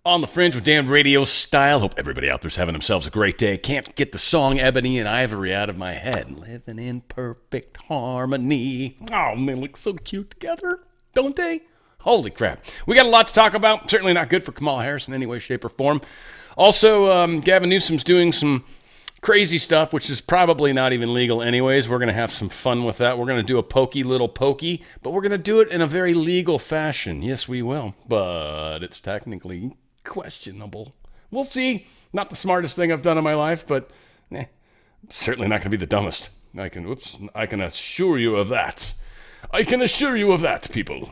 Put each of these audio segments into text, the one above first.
On the Fringe with Dan Radio Style. Hope everybody out there's having themselves a great day. Can't get the song Ebony and Ivory out of my head. Living in perfect harmony. Oh, they look so cute together, don't they? Holy crap. We got a lot to talk about. Certainly not good for Kamala Harris in any way, shape, or form. Also, Gavin Newsom's doing some crazy stuff, which is probably not even legal anyways. We're going to have some fun with that. We're going to do a pokey little pokey, but we're going to do it in a very legal fashion. Yes, we will. But it's technically questionable. We'll see. Not the smartest thing I've done in my life, but certainly not going to be the dumbest. I can assure you of that. I can assure you of that, people.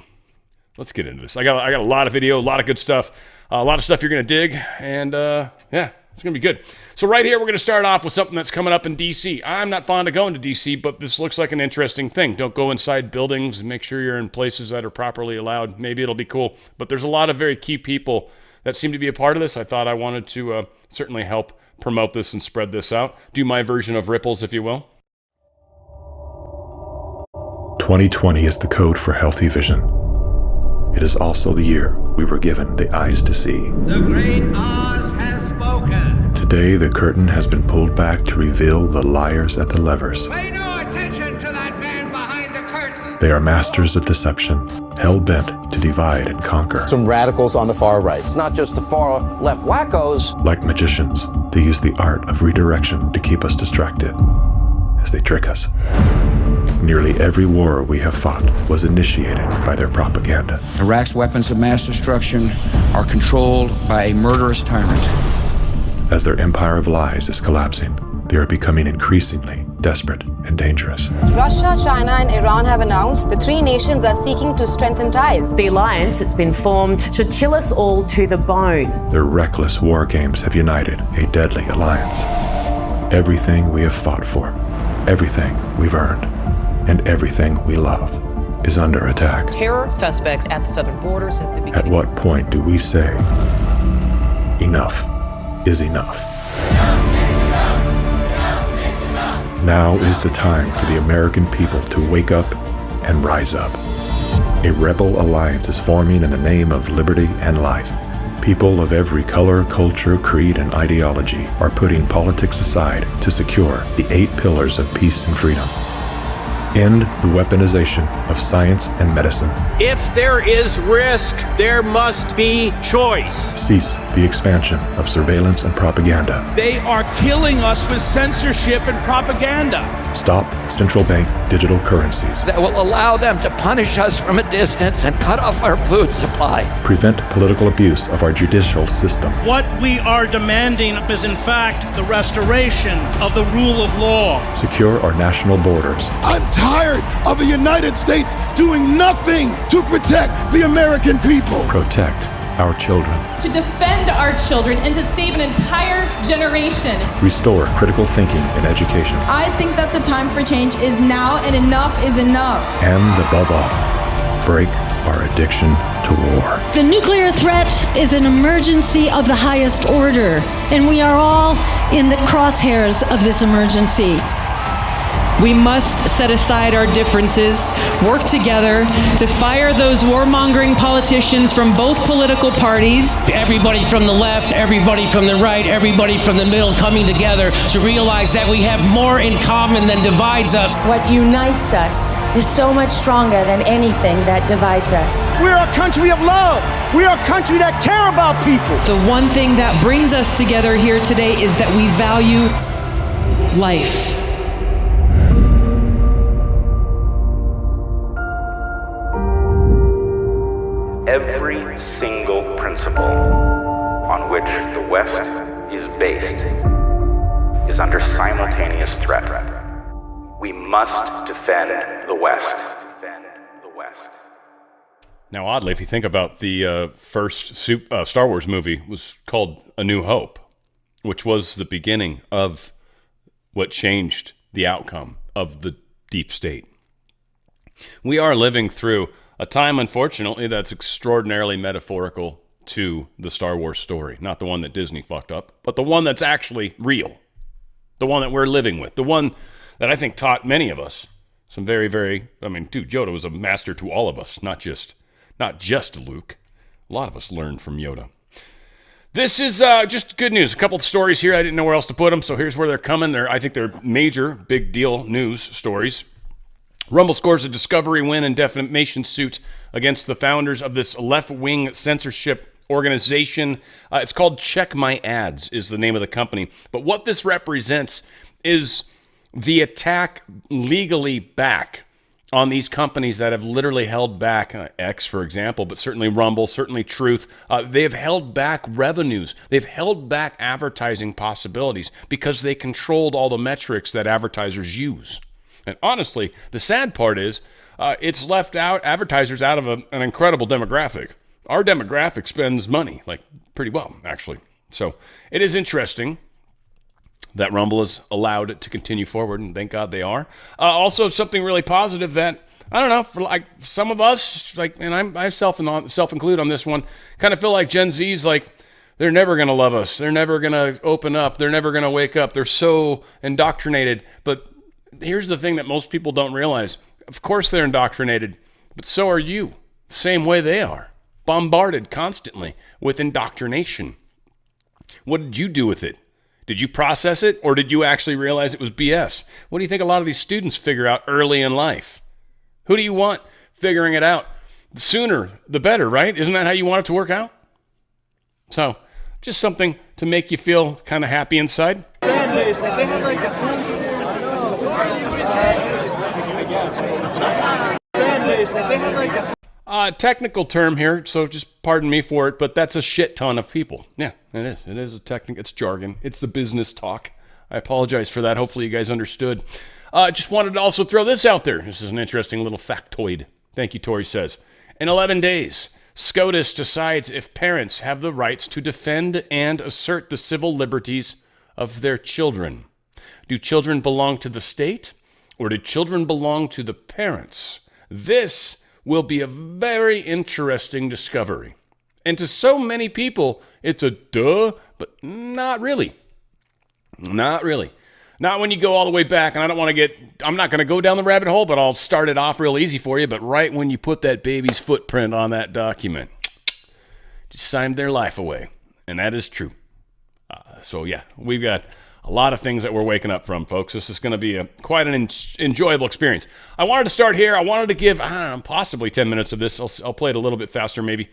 Let's get into this. I got a lot of video, a lot of good stuff, a lot of stuff you're going to dig, and yeah, it's going to be good. So right here, we're going to start off with something that's coming up in D.C. I'm not fond of going to D.C., but this looks like an interesting thing. Don't go inside buildings and make sure you're in places that are properly allowed. Maybe it'll be cool. But there's a lot of very key people that seem to be a part of this. I thought I wanted to certainly help promote this and spread this out. Do my version of ripples, if you will. 2020 is the code for healthy vision. It is also the year we were given the eyes to see. The great Oz has spoken. Today, the curtain has been pulled back to reveal the liars at the levers. Pay no attention to that man behind the curtain. They are masters of deception, hell-bent to divide and conquer. Some radicals on the far right. It's not just the far left wackos. Like magicians, they use the art of redirection to keep us distracted as they trick us. Nearly every war we have fought was initiated by their propaganda. Iraq's weapons of mass destruction are controlled by a murderous tyrant. As their empire of lies is collapsing, they are becoming increasingly desperate and dangerous. Russia, China, and Iran have announced the three nations are seeking to strengthen ties. The alliance that's been formed should chill us all to the bone. Their reckless war games have united a deadly alliance. Everything we have fought for, everything we've earned, and everything we love is under attack. Terror suspects at the southern border since the beginning. At what point do we say, enough is enough? Now is the time for the American people to wake up and rise up. A rebel alliance is forming in the name of liberty and life. People of every color, culture, creed, and ideology are putting politics aside to secure the 8 pillars of peace and freedom. End the weaponization of science and medicine. If there is risk, there must be choice. Cease the expansion of surveillance and propaganda. They are killing us with censorship and propaganda. Stop central bank digital currencies. That will allow them to punish us from a distance and cut off our food supply. Prevent political abuse of our judicial system. What we are demanding is, in fact, the restoration of the rule of law. Secure our national borders. I'm tired of the United States doing nothing to protect the American people. Protect our children. To defend our children and to save an entire generation. Restore critical thinking in education. I think that the time for change is now, and enough is enough. And above all, break our addiction to war. The nuclear threat is an emergency of the highest order, and we are all in the crosshairs of this emergency. We must set aside our differences, work together to fire those warmongering politicians from both political parties. Everybody from the left, everybody from the right, everybody from the middle coming together to realize that we have more in common than divides us. What unites us is so much stronger than anything that divides us. We're a country of love. We're a country that care about people. The one thing that brings us together here today is that we value life. Every single principle on which the West is based is under simultaneous threat. We must defend the West. Now, oddly, if you think about the first Star Wars movie, was called A New Hope, which was the beginning of what changed the outcome of the deep state. We are living through a time, unfortunately, that's extraordinarily metaphorical to the Star Wars story. Not the one that Disney fucked up, but the one that's actually real. The one that we're living with. The one that I think taught many of us some very, very... dude, Yoda was a master to all of us, not just Luke. A lot of us learned from Yoda. This is just good news. A couple of stories here. I didn't know where else to put them, so here's where they're coming. I think they're major, big deal news stories. Rumble scores a discovery win in defamation suit against the founders of this left-wing censorship organization. It's called Check My Ads is the name of the company. But what this represents is the attack legally back on these companies that have literally held back, X, for example, but certainly Rumble, certainly Truth. They have held back revenues. They've held back advertising possibilities because they controlled all the metrics that advertisers use. And honestly, the sad part is it's left out advertisers out of an incredible demographic. Our demographic spends money, like pretty well, actually. So it is interesting that Rumble is allowed to continue forward, and thank God they are. Also, something really positive that, I don't know, for like some of us, like, and I self-include on this one, kind of feel like Gen Z's like, they're never going to love us. They're never going to open up. They're never going to wake up. They're so indoctrinated. But here's the thing that most people don't realize. Of course they're indoctrinated, but so are you. Same way they are. Bombarded constantly with indoctrination. What did you do with it? Did you process it, or did you actually realize it was BS? What do you think a lot of these students figure out early in life? Who do you want figuring it out? The sooner, the better, right? Isn't that how you want it to work out? So, just something to make you feel kind of happy inside. Technical term here, so just pardon me for it, but that's a shit ton of people. Yeah, it is. It is a technical, it's jargon. It's the business talk. I apologize for that. Hopefully you guys understood. Just wanted to also throw this out there. This is an interesting little factoid. Thank you, Tori says. In 11 days, SCOTUS decides if parents have the rights to defend and assert the civil liberties of their children. Do children belong to the state, or do children belong to the parents? This will be a very interesting discovery. And to so many people, it's a duh, but not really. Not really. Not when you go all the way back, and I'm not going to go down the rabbit hole, but I'll start it off real easy for you. But right when you put that baby's footprint on that document, just signed their life away. And that is true. So yeah, we've got a lot of things that we're waking up from, folks. This is going to be quite an enjoyable experience. I wanted to start here. I wanted to give, possibly 10 minutes of this. I'll play it a little bit faster, maybe.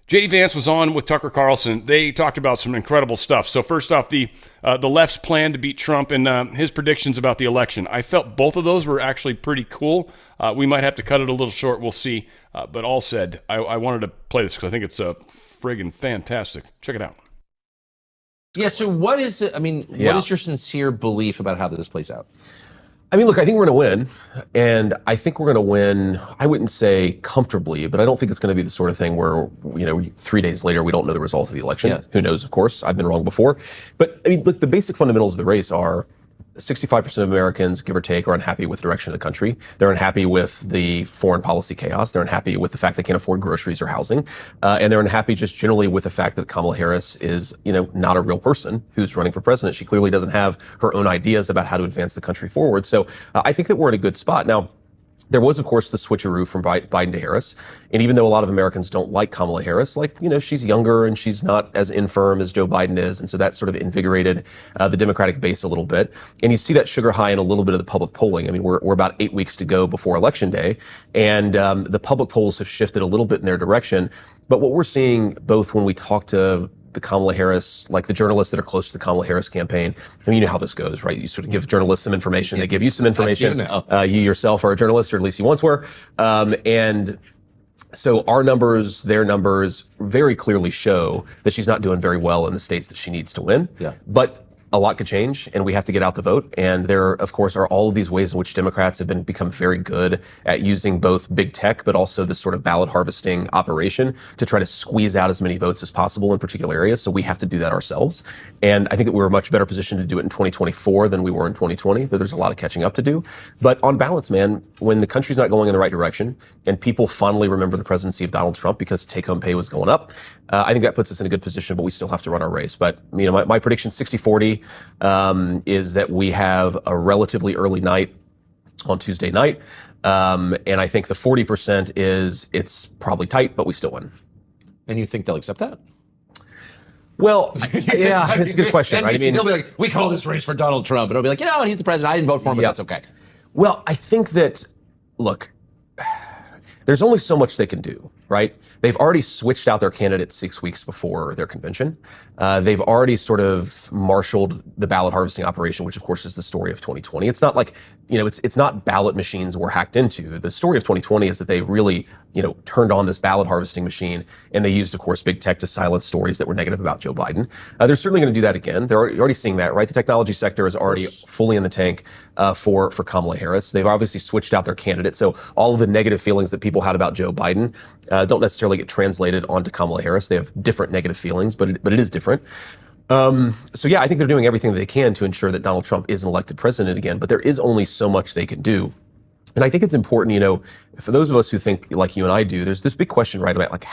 J.D. Vance was on with Tucker Carlson. They talked about some incredible stuff. So first off, the left's plan to beat Trump and his predictions about the election. I felt both of those were actually pretty cool. We might have to cut it a little short. We'll see. But all said, I wanted to play this because I think it's friggin' fantastic. Check it out. Yeah, so what is it? I mean, what is your sincere belief about how this plays out? I mean, look, I think we're going to win, and I think we're going to win, I wouldn't say comfortably, but I don't think it's going to be the sort of thing where, 3 days later, we don't know the result of the election. Yeah. Who knows, of course. I've been wrong before. But, I mean, look, the basic fundamentals of the race are 65% of Americans, give or take, are unhappy with the direction of the country. They're unhappy with the foreign policy chaos. They're unhappy with the fact they can't afford groceries or housing. And they're unhappy just generally with the fact that Kamala Harris is, not a real person who's running for president. She clearly doesn't have her own ideas about how to advance the country forward. So I think that we're in a good spot. Now, there was, of course, the switcheroo from Biden to Harris. And even though a lot of Americans don't like Kamala Harris, she's younger and she's not as infirm as Joe Biden is. And so that sort of invigorated the Democratic base a little bit. And you see that sugar high in a little bit of the public polling. I mean, we're about 8 weeks to go before Election Day. And the public polls have shifted a little bit in their direction. But what we're seeing, both when we talk to the Kamala Harris, like the journalists that are close to the Kamala Harris campaign. I mean, you know how this goes, right? You sort of give journalists some information. They give you some information. You yourself are a journalist, or at least you once were. And so our numbers, their numbers very clearly show that she's not doing very well in the states that she needs to win. Yeah. But a lot could change, and we have to get out the vote. And there, of course, are all of these ways in which Democrats have become very good at using both big tech, but also this sort of ballot harvesting operation to try to squeeze out as many votes as possible in particular areas. So we have to do that ourselves. And I think that we're a much better position to do it in 2024 than we were in 2020, though there's a lot of catching up to do. But on balance, man, when the country's not going in the right direction and people fondly remember the presidency of Donald Trump because take-home pay was going up, I think that puts us in a good position, but we still have to run our race. But, my prediction, 60-40, is that we have a relatively early night on Tuesday night. And I think the 40% is it's probably tight, but we still win. And you think they'll accept that? Well, yeah, it's a good question, right? I mean, they'll be like, we call this race for Donald Trump. And it'll be like, he's the president. I didn't vote for him, but that's okay. Well, I think that, look, there's only so much they can do, right? They've already switched out their candidate 6 weeks before their convention. They've already sort of marshaled the ballot harvesting operation, which of course is the story of 2020. It's not like, it's not ballot machines were hacked into. The story of 2020 is that they really, turned on this ballot harvesting machine, and they used, of course, big tech to silence stories that were negative about Joe Biden. They're certainly going to do that again. They're already seeing that, right? The technology sector is already fully in the tank for Kamala Harris. They've obviously switched out their candidate, so all of the negative feelings that people had about Joe Biden don't necessarily get translated onto Kamala Harris. They have different negative feelings, but it is different. So yeah, I think they're doing everything that they can to ensure that Donald Trump is an elected president again, but there is only so much they can do. And I think it's important, for those of us who think like you and I do, there's this big question, right, about like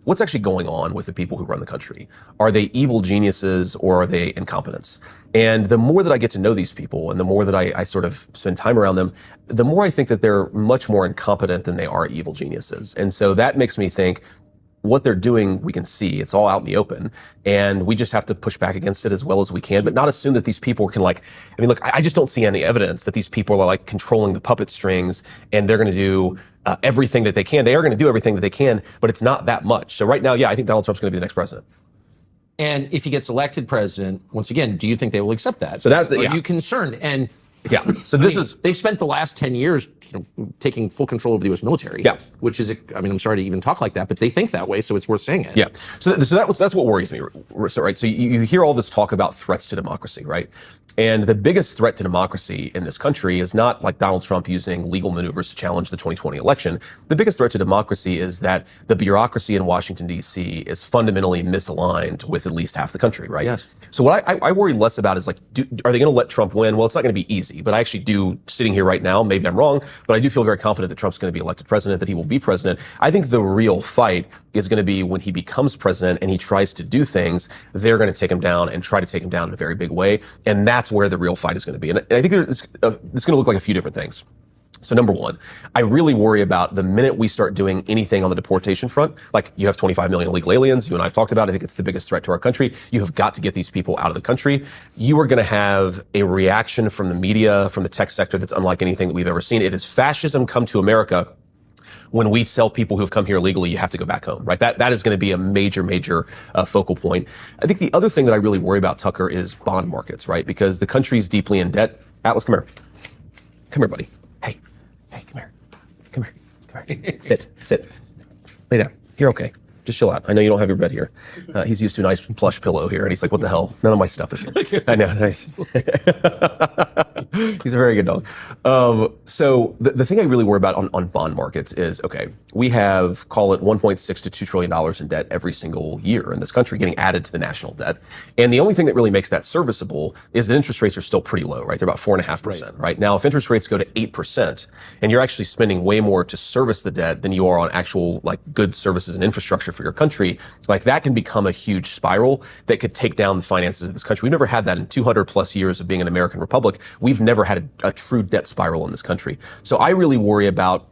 what's actually going on with the people who run the country? Are they evil geniuses or are they incompetents? And the more that I get to know these people and the more that I sort of spend time around them, the more I think that they're much more incompetent than they are evil geniuses. And so that makes me think, what they're doing, we can see. It's all out in the open. And we just have to push back against it as well as we can, but not assume that these people can I just don't see any evidence that these people are like controlling the puppet strings and they're going to do everything that they can. They are going to do everything that they can, but it's not that much. So right now, yeah, I think Donald Trump's going to be the next president. And if he gets elected president, once again, do you think they will accept that? So that, Are you concerned? And yeah. So they've spent the last 10 years taking full control of the U.S. military. Yeah. Which is, I'm sorry to even talk like that, but they think that way, so it's worth saying it. Yeah. So that's what worries me. So, right. So you hear all this talk about threats to democracy, right? And the biggest threat to democracy in this country is not like Donald Trump using legal maneuvers to challenge the 2020 election. The biggest threat to democracy is that the bureaucracy in Washington, D.C. is fundamentally misaligned with at least half the country, right? Yes. So what I worry less about is are they going to let Trump win? Well, it's not going to be easy, but I actually do, sitting here right now, maybe I'm wrong, but I do feel very confident that Trump's going to be elected president, that he will be president. I think the real fight is going to be when he becomes president and he tries to do things, they're going to take him down and try to take him down in a very big way. And that's where the real fight is going to be. And I think it's going to look like a few different things. So number one, I really worry about the minute we start doing anything on the deportation front, like you have 25 million illegal aliens, you and I have talked about, I think it's the biggest threat to our country. You have got to get these people out of the country. You are going to have a reaction from the media, from the tech sector that's unlike anything that we've ever seen. It is fascism come to America. When we tell people who have come here illegally, you have to go back home, right? That is going to be a major focal point. I think the other thing that I really worry about, Tucker, is bond markets, right? Because the country's deeply in debt. Atlas, come here. Come here, buddy. Hey, come here. Come here. Sit. Lay down. You're okay. Just chill out. I know you don't have your bed here. He's used to a nice plush pillow here, and he's like, what the hell? None of my stuff is here. I know. Nice. He's a very good dog. So the thing I really worry about on bond markets is, okay, we have, call it $1.6 to $2 trillion in debt every single year in this country getting added to the national debt. And the only thing that really makes that serviceable is that interest rates are still pretty low, right? They're about 4.5%, right? Now, if interest rates go to 8% and you're actually spending way more to service the debt than you are on actual goods, services, and infrastructure for your country, that can become a huge spiral that could take down the finances of this country. We've never had that in 200 plus years of being an American republic. We've never had a true debt spiral in this country. So I really worry about,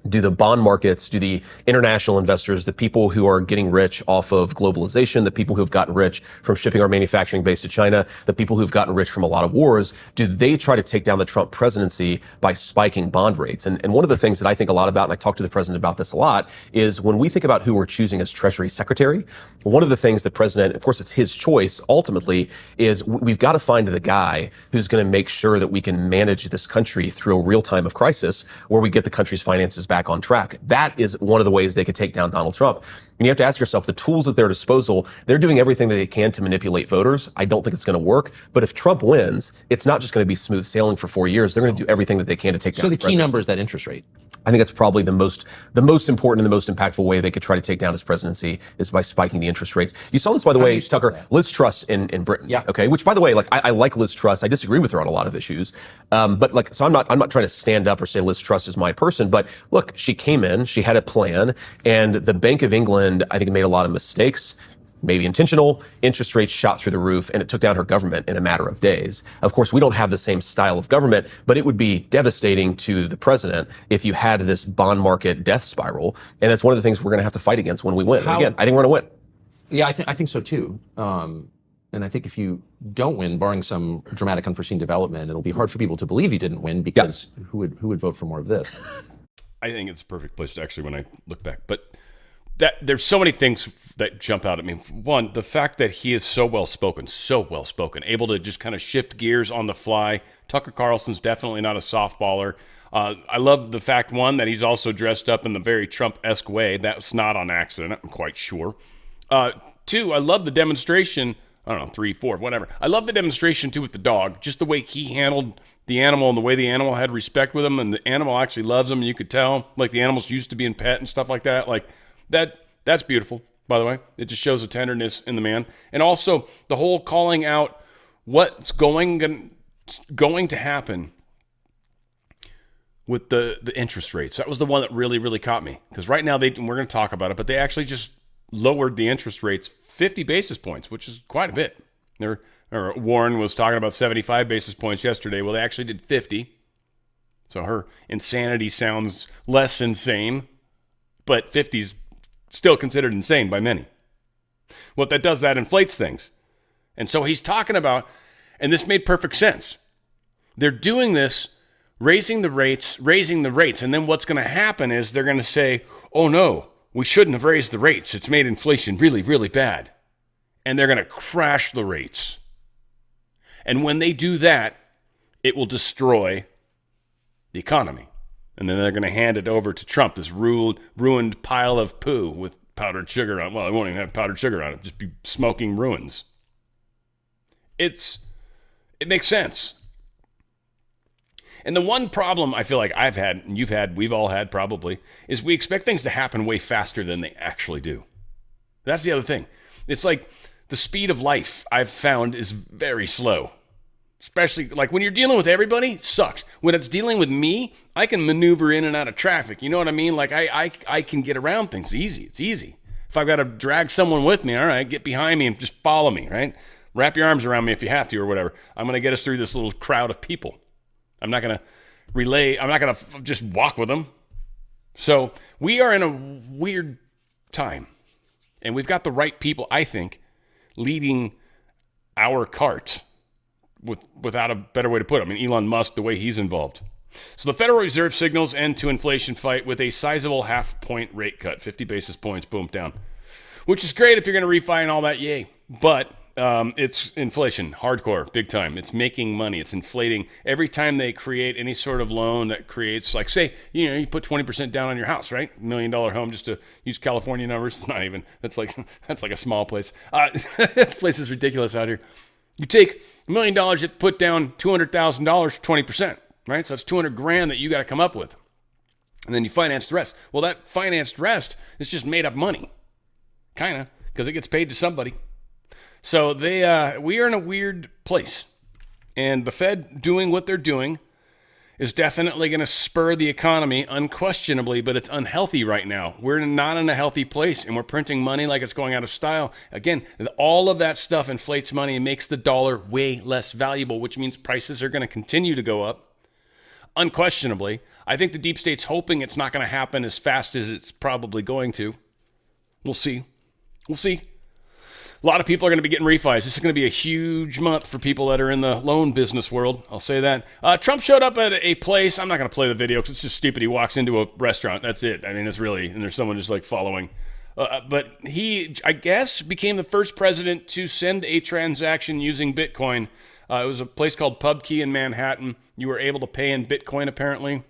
do the bond markets, do the international investors, the people who are getting rich off of globalization, the people who've gotten rich from shipping our manufacturing base to China, the people who've gotten rich from a lot of wars, do they try to take down the Trump presidency by spiking bond rates? And one of the things that I think a lot about, and I talk to the president about this a lot, is when we think about who we're choosing as Treasury Secretary, one of the things the president, of course it's his choice ultimately, is we've got to find the guy who's going to make sure that we can manage this country through a real time of crisis where we get the country's finances back on track. That is one of the ways they could take down Donald Trump. And you have to ask yourself, the tools at their disposal, they're doing everything that they can to manipulate voters. I don't think it's going to work. But if Trump wins, it's not just going to be smooth sailing for 4 years. They're going to do everything that they can to take down So the his key number is that interest rate. I think that's probably the most important and the most impactful way they could try to take down his presidency is by spiking the interest rates. You saw this, by the way, Tucker, Liz Truss in Britain. Yeah. Okay. Which, by the way, I like Liz Truss. I disagree with her on a lot of issues. But so I'm not trying to stand up or say Liz Truss is my person. But look, she came in, she had a plan, and the Bank of England, I think, made a lot of mistakes. Maybe intentional, interest rates shot through the roof, and it took down her government in a matter of days. Of course, we don't have the same style of government, but it would be devastating to the president if you had this bond market death spiral. And that's one of the things we're going to have to fight against when we win. And again, I think we're going to win. Yeah, I think so too. And I think if you don't win, barring some dramatic unforeseen development, it'll be hard for people to believe you didn't win because who would vote for more of this? I think it's a perfect place to actually when I look back. But there's so many things that jump out at me. One, the fact that he is so well spoken, able to just kind of shift gears on the fly. Tucker Carlson's definitely not a softballer. I love the fact, one, that he's also dressed up in the very Trump-esque way. That's not on accident, I'm quite sure. Two, I love the demonstration. I don't know, 3, 4, whatever. I love the demonstration, too, with the dog. Just the way he handled the animal and the way the animal had respect with him, and the animal actually loves him, and you could tell. Like, the animal's used to being pet and stuff like that. Like, that's beautiful, by the way. It just shows a tenderness in the man. And also, the whole calling out what's going to happen with the interest rates. That was the one that really, really caught me. Because right now, we're going to talk about it, but they actually just lowered the interest rates 50 basis points, which is quite a bit. Warren was talking about 75 basis points yesterday. Well, they actually did 50. So her insanity sounds less insane, but 50's still considered insane by many. What that does, that inflates things. And so he's talking about, and this made perfect sense. They're doing this, raising the rates, and then what's going to happen is they're going to say, oh no, we shouldn't have raised the rates. It's made inflation really, really bad. And they're going to crash the rates. And when they do that, it will destroy the economy. And then they're going to hand it over to Trump, this ruined pile of poo with powdered sugar on it. Well, it won't even have powdered sugar on it. Just be smoking ruins. It makes sense. And the one problem I feel like I've had, and you've had, we've all had probably, is we expect things to happen way faster than they actually do. That's the other thing. It's like the speed of life I've found is very slow. Especially like when you're dealing with everybody, it sucks. When it's dealing with me, I can maneuver in and out of traffic. You know what I mean? Like I can get around things easy. It's easy. If I've got to drag someone with me, all right, get behind me and just follow me, right? Wrap your arms around me if you have to or whatever. I'm going to get us through this little crowd of people. I'm not going to just walk with them. So we are in a weird time. And we've got the right people, I think, leading our cart without a better way to put it. I mean, Elon Musk, the way he's involved. So the Federal Reserve signals end to inflation fight with a sizable half-point rate cut, 50 basis points, boom, down. Which is great if you're going to refi and all that, yay. But it's inflation, hardcore, big time. It's making money. It's inflating. Every time they create any sort of loan that creates, like, say, you put 20% down on your house, right? $1 million home, just to use California numbers. Not even. That's like a small place. This place is ridiculous out here. You take $1 million, you put down $200,000 for 20%, right? So that's $200,000 that you got to come up with. And then you finance the rest. Well, that financed rest is just made up money. Kind of, because it gets paid to somebody. So we are in a weird place. And the Fed doing what they're doing is definitely going to spur the economy, unquestionably, but it's unhealthy right now. We're not in a healthy place, and we're printing money like it's going out of style. Again, all of that stuff inflates money and makes the dollar way less valuable, which means prices are going to continue to go up. Unquestionably, I think the deep state's hoping it's not going to happen as fast as it's probably going to. We'll see. A lot of people are going to be getting refis. This is going to be a huge month for people that are in the loan business world. I'll say that. Trump showed up at a place. I'm not going to play the video because it's just stupid. He walks into a restaurant. That's it. I mean, it's really, and there's someone just like following. But he, I guess, became the first president to send a transaction using Bitcoin. It was a place called PubKey in Manhattan. You were able to pay in Bitcoin, apparently.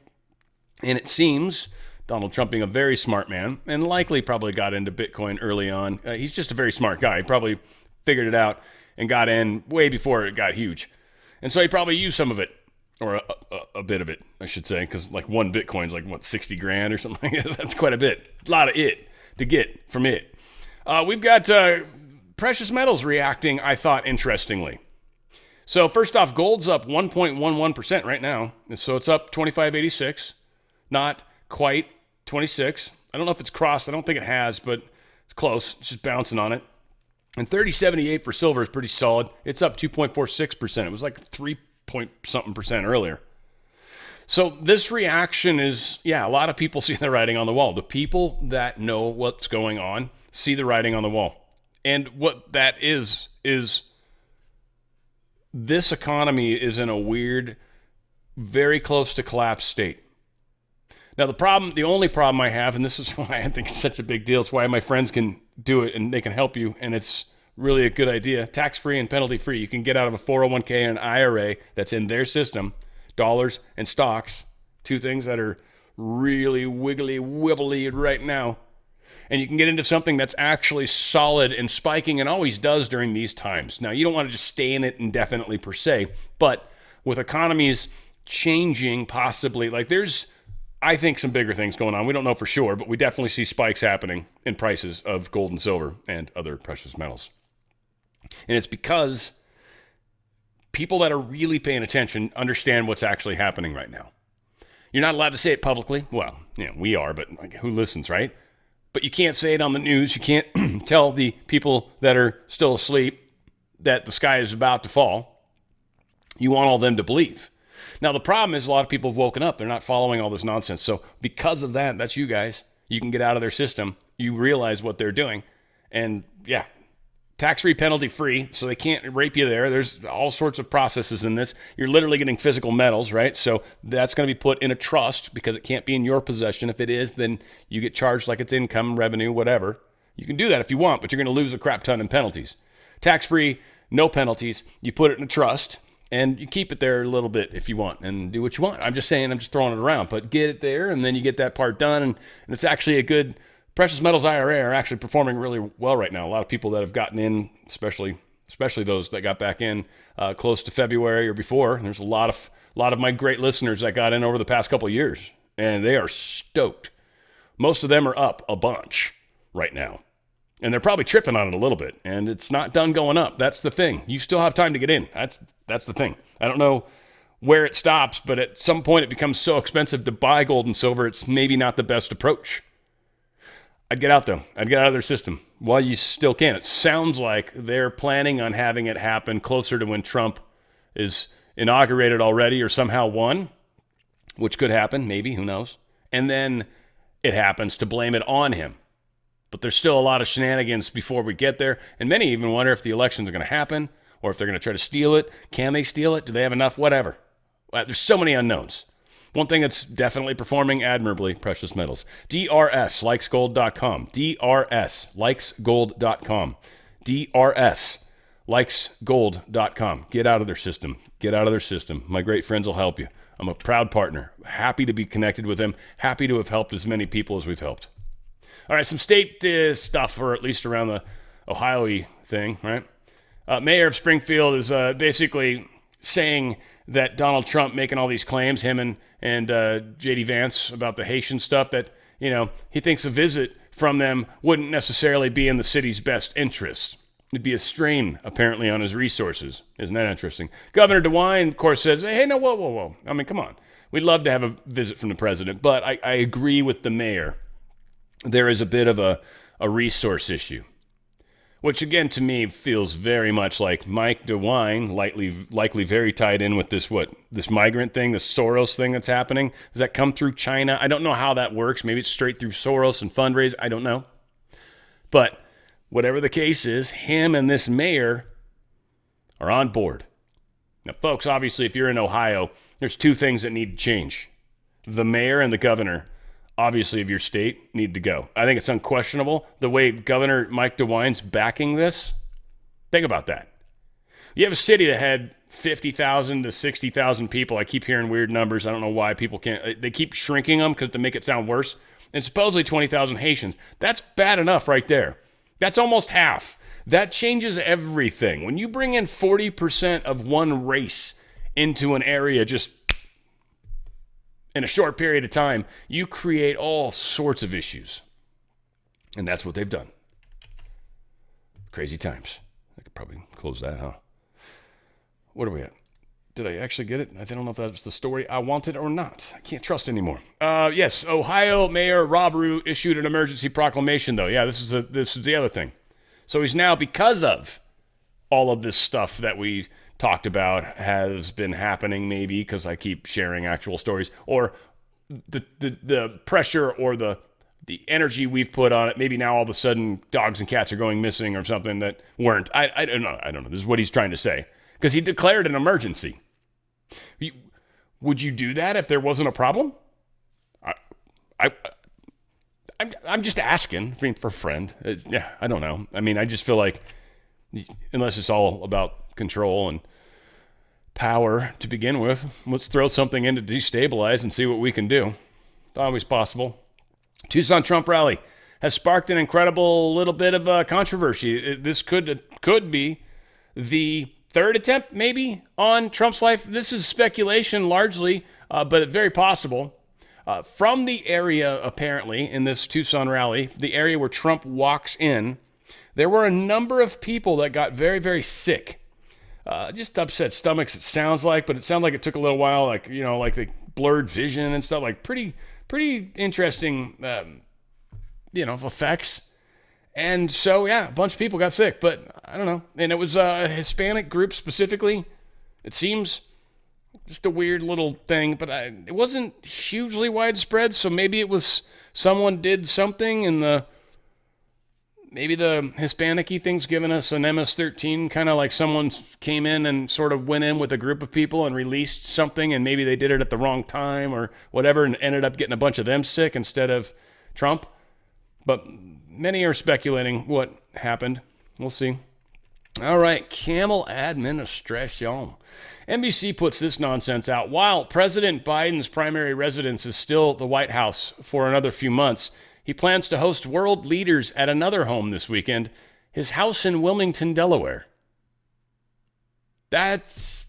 And it seems Donald Trump being a very smart man and likely probably got into Bitcoin early on. He's just a very smart guy. He probably figured it out and got in way before it got huge. And so he probably used some of it, or a bit of it, I should say, because like one Bitcoin's like, what, 60 grand or something? That's quite a bit. A lot of it to get from it. We've got precious metals reacting, I thought, interestingly. So first off, gold's up 1.11% right now. So it's up 25.86, not quite 26. I don't know if it's crossed. I don't think it has, but it's close. It's just bouncing on it. And 30.78 for silver is pretty solid. It's up 2.46%. It was like 3-point-something% earlier. So this reaction is, a lot of people see the writing on the wall. The people that know what's going on see the writing on the wall. And what that is this economy is in a weird, very close to collapse state. Now, the only problem I have, and this is why I think it's such a big deal, it's why my friends can do it and they can help you, and it's really a good idea, tax-free and penalty-free. You can get out of a 401k and an IRA that's in their system, dollars and stocks, two things that are really wiggly wibbly right now. And you can get into something that's actually solid and spiking and always does during these times. Now, you don't want to just stay in it indefinitely per se, but with economies changing possibly, like there's, I think, some bigger things going on. We don't know for sure, but we definitely see spikes happening in prices of gold and silver and other precious metals. And it's because people that are really paying attention understand what's actually happening right now. You're not allowed to say it publicly. Well, we are, but who listens, right? But you can't say it on the news. You can't tell the people that are still asleep that the sky is about to fall. You want all them to believe. Now, the problem is a lot of people have woken up. They're not following all this nonsense. So because of that, that's you guys. You can get out of their system. You realize what they're doing. And yeah, tax-free, penalty-free, so they can't rape you there. There's all sorts of processes in this. You're literally getting physical metals, right? So that's going to be put in a trust because it can't be in your possession. If it is, then you get charged like it's income, revenue, whatever. You can do that if you want, but you're going to lose a crap ton in penalties. Tax-free, no penalties. You put it in a trust, and you keep it there a little bit if you want and do what you want. I'm just saying, I'm just throwing it around, but get it there, and then you get that part done, and it's actually a good... Precious metals IRA are actually performing really well right now. A lot of people that have gotten in, especially those that got back in close to February or before. There's a lot of my great listeners that got in over the past couple of years, and they are stoked. Most of them are up a bunch right now, and they're probably tripping on it a little bit. And it's not done going up. That's the thing. You still have time to get in. That's the thing. I don't know where it stops, but at some point it becomes so expensive to buy gold and silver. It's maybe not the best approach. I'd get out, though. I'd get out of their system while you still can. It sounds like they're planning on having it happen closer to when Trump is inaugurated already or somehow won, which could happen, maybe, who knows. And then it happens to blame it on him. But there's still a lot of shenanigans before we get there. And many even wonder if the elections are going to happen or if they're going to try to steal it. Can they steal it? Do they have enough? Whatever. There's so many unknowns. One thing that's definitely performing admirably, precious metals. DRSlikesgold.com. DRSlikesgold.com. DRSlikesgold.com. Get out of their system. Get out of their system. My great friends will help you. I'm a proud partner. Happy to be connected with them. Happy to have helped as many people as we've helped. All right, some state stuff, or at least around the Ohio-y thing, right? Mayor of Springfield is basically saying that Donald Trump making all these claims, him and J.D. Vance, about the Haitian stuff, that, he thinks a visit from them wouldn't necessarily be in the city's best interest. It'd be a strain, apparently, on his resources. Isn't that interesting? Governor DeWine, of course, says, hey, no, whoa. I mean, come on. We'd love to have a visit from the president, but I agree with the mayor. There is a bit of a resource issue, which, again, to me, feels very much like Mike DeWine, likely very tied in with this migrant thing, this Soros thing that's happening. Does that come through China? I don't know how that works. Maybe it's straight through Soros and fundraise. I don't know. But whatever the case is, him and this mayor are on board. Now, folks, obviously, if you're in Ohio, there's two things that need to change. The mayor and the governor, obviously, of your state, need to go. I think it's unquestionable the way Governor Mike DeWine's backing this. Think about that. You have a city that had 50,000 to 60,000 people. I keep hearing weird numbers. I don't know why people can't. They keep shrinking them to make it sound worse. And supposedly 20,000 Haitians. That's bad enough right there. That's almost half. That changes everything. When you bring in 40% of one race into an area just in a short period of time, you create all sorts of issues. And that's what they've done. Crazy times. I could probably close that, huh? What are we at? Did I actually get it? I don't know if that's the story I wanted or not. I can't trust anymore. Yes, Ohio Mayor Rob Rue issued an emergency proclamation, though. Yeah, this is the other thing. So he's now, because of all of this stuff that we talked about has been happening, maybe because I keep sharing actual stories, or the pressure or the the energy we've put on it, maybe now all of a sudden dogs and cats are going missing or something that weren't. I don't know. I don't know. This is what he's trying to say. Because he declared an emergency. Would you do that if there wasn't a problem? I'm just asking for a friend. Yeah, I don't know. I mean, I just feel like unless it's all about control and power to begin with, let's throw something in to destabilize and see what we can do. It's always possible. Tucson Trump rally has sparked an incredible little bit of controversy. This could be the third attempt, maybe, on Trump's life. This is speculation largely, but very possible. From the area, apparently, in this Tucson rally, the area where Trump walks in, there were a number of people that got very, very sick. Just upset stomachs, it sounds like, but it sounded like it took a little while, like the blurred vision and stuff, like pretty interesting, effects. And so, yeah, a bunch of people got sick, but I don't know. And it was a Hispanic group specifically. It seems just a weird little thing, but it wasn't hugely widespread. So maybe it was someone did something and maybe the Hispanic-y thing's giving us an MS-13, kind of like someone came in and sort of went in with a group of people and released something, and maybe they did it at the wrong time or whatever and ended up getting a bunch of them sick instead of Trump. But many are speculating what happened. We'll see. All right, Camel Administration. NBC puts this nonsense out. While President Biden's primary residence is still the White House for another few months, he plans to host world leaders at another home this weekend, his house in Wilmington, Delaware. That's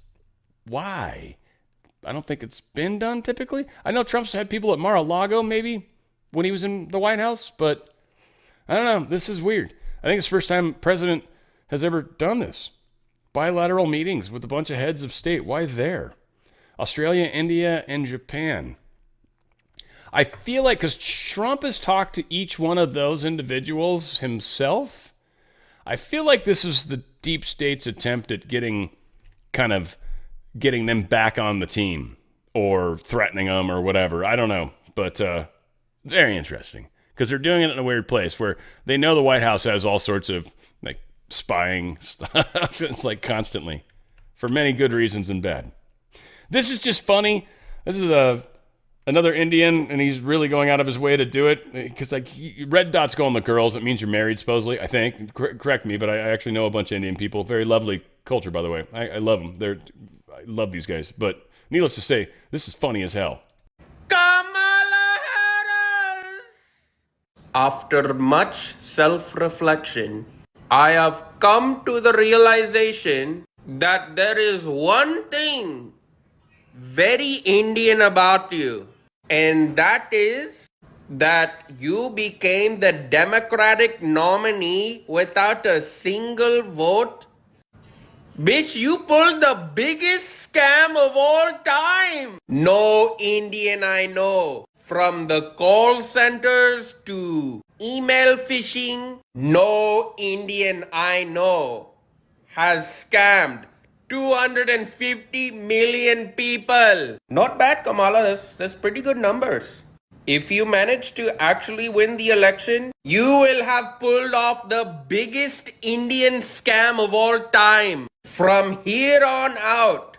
why. I don't think it's been done typically. I know Trump's had people at Mar-a-Lago maybe when he was in the White House, but I don't know. This is weird. I think it's the first time president has ever done this. Bilateral meetings with a bunch of heads of state. Why there? Australia, India, and Japan. I feel like because Trump has talked to each one of those individuals himself, I feel like this is the deep state's attempt at getting them back on the team or threatening them or whatever. I don't know, but very interesting because they're doing it in a weird place where they know the White House has all sorts of like spying stuff. It's like constantly for many good reasons and bad. This is just funny. This is another Indian, and he's really going out of his way to do it because like red dots go on the girls. It means you're married, supposedly. I think. Correct me, but I actually know a bunch of Indian people. Very lovely culture, by the way. I love them. I love these guys. But needless to say, this is funny as hell. Kamala Harris. After much self-reflection, I have come to the realization that there is one thing very Indian about you, and that is that you became the Democratic nominee without a single vote. Bitch, you pulled the biggest scam of all time. No Indian I know, from the call centers to email phishing, no Indian I know has scammed 250 million people. Not bad, Kamala. That's pretty good numbers. If you manage to actually win the election, you will have pulled off the biggest Indian scam of all time. From here on out,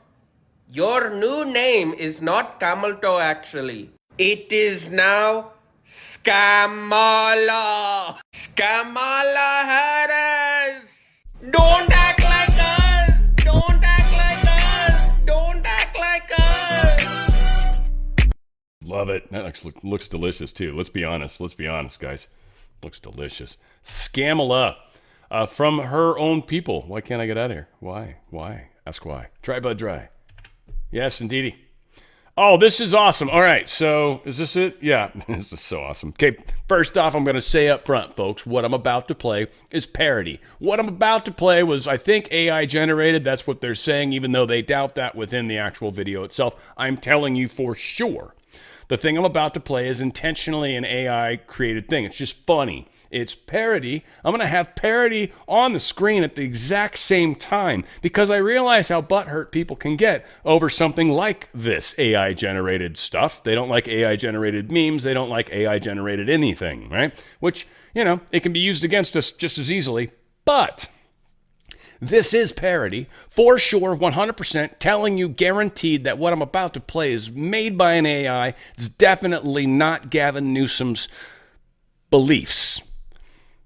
your new name is not Camel Toe actually. It is now Scamala. Scamala Harris. Don't act like us. Don't act like us. Don't act like us. Love it. That looks delicious too. Let's be honest, guys. Looks delicious. Scamala. From her own people. Why can't I get out of here? Why? Ask why. Try Bud Dry. Yes, indeedy. Oh, this is awesome. All right, so is this it? Yeah, this is so awesome. Okay, first off, I'm going to say up front, folks, what I'm about to play is parody. What I'm about to play was, I think, AI generated. That's what they're saying, even though they doubt that within the actual video itself. I'm telling you for sure. The thing I'm about to play is intentionally an AI created thing. It's just funny. It's parody. I'm going to have parody on the screen at the exact same time because I realize how butthurt people can get over something like this AI-generated stuff. They don't like AI-generated memes. They don't like AI-generated anything, right? Which, it can be used against us just as easily. But this is parody, for sure, 100%, telling you guaranteed that what I'm about to play is made by an AI. It's definitely not Gavin Newsom's beliefs.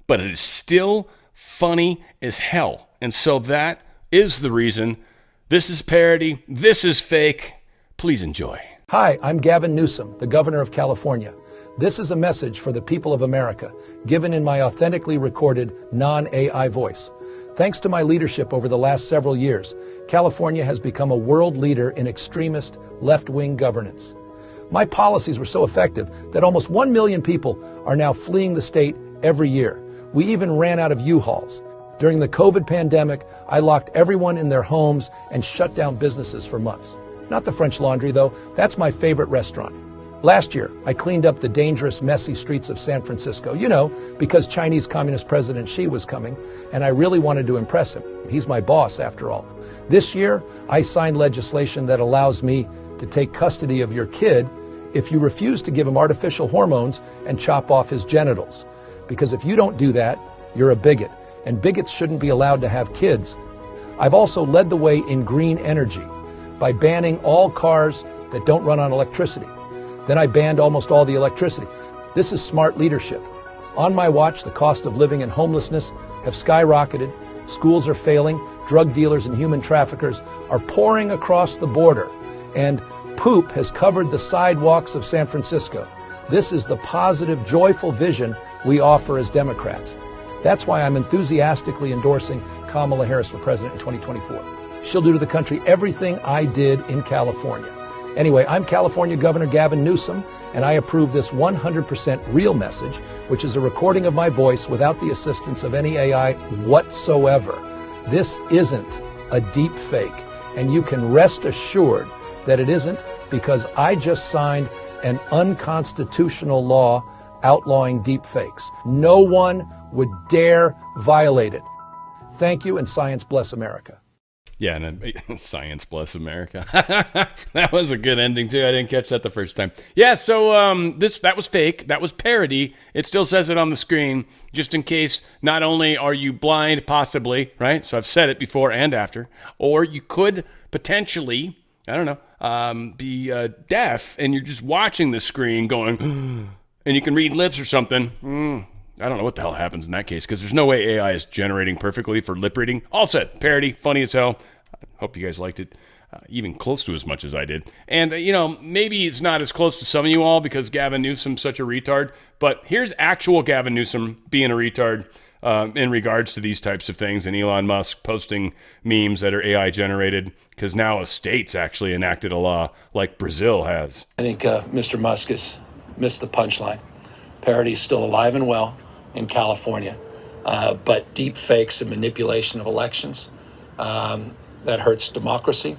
But it is still funny as hell. And so that is the reason this is parody, this is fake. Please enjoy. Hi, I'm Gavin Newsom, the governor of California. This is a message for the people of America, given in my authentically recorded, non-AI voice. Thanks to my leadership over the last several years, California has become a world leader in extremist, left-wing governance. My policies were so effective that almost 1 million people are now fleeing the state every year. We even ran out of U-Hauls. During the COVID pandemic, I locked everyone in their homes and shut down businesses for months. Not the French Laundry, though. That's my favorite restaurant. Last year, I cleaned up the dangerous, messy streets of San Francisco, because Chinese Communist President Xi was coming, and I really wanted to impress him. He's my boss, after all. This year, I signed legislation that allows me to take custody of your kid if you refuse to give him artificial hormones and chop off his genitals. Because if you don't do that, you're a bigot, and bigots shouldn't be allowed to have kids. I've also led the way in green energy by banning all cars that don't run on electricity. Then I banned almost all the electricity. This is smart leadership. On my watch, the cost of living and homelessness have skyrocketed. Schools are failing. Drug dealers and human traffickers are pouring across the border. And poop has covered the sidewalks of San Francisco. This is the positive, joyful vision we offer as Democrats. That's why I'm enthusiastically endorsing Kamala Harris for president in 2024. She'll do to the country everything I did in California. Anyway, I'm California Governor Gavin Newsom, and I approve this 100% real message, which is a recording of my voice without the assistance of any AI whatsoever. This isn't a deep fake, and you can rest assured that it isn't, because I just signed an unconstitutional law outlawing deep fakes. No one would dare violate it. Thank you, and science bless America. Yeah, and science bless America. That was a good ending, too. I didn't catch that the first time. Yeah, so that was fake. That was parody. It still says it on the screen, just in case not only are you blind, possibly, right? So I've said it before and after. Or you could potentially, I don't know, be deaf, and you're just watching the screen going, and you can read lips or something. I don't know what the hell happens in that case, because there's no way AI is generating perfectly for lip reading. All said, parody, funny as hell. I hope you guys liked it, even close to as much as I did. And, maybe it's not as close to some of you all because Gavin Newsom's such a retard, but here's actual Gavin Newsom being a retard in regards to these types of things, and Elon Musk posting memes that are AI generated, because now a state's actually enacted a law like Brazil has. I think Mr. Musk has missed the punchline. Parody is still alive and well in California, but deep fakes and manipulation of elections, that hurts democracy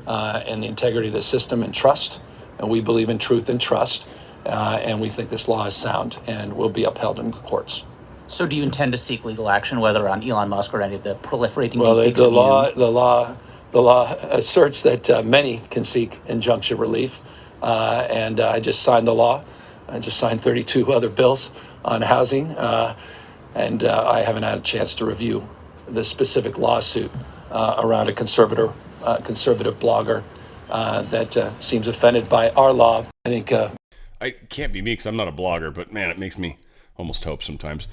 and the integrity of the system and trust. And we believe in truth and trust, and we think this law is sound and will be upheld in the courts. So do you intend to seek legal action, whether on Elon Musk or any of the proliferating deepfakes? Well, the law asserts that many can seek injunction relief, and I just signed the law. I just signed 32 other bills on housing, and I haven't had a chance to review the specific lawsuit around a conservative blogger that seems offended by our law. I think I can't be me because I'm not a blogger, but man, it makes me almost hope sometimes.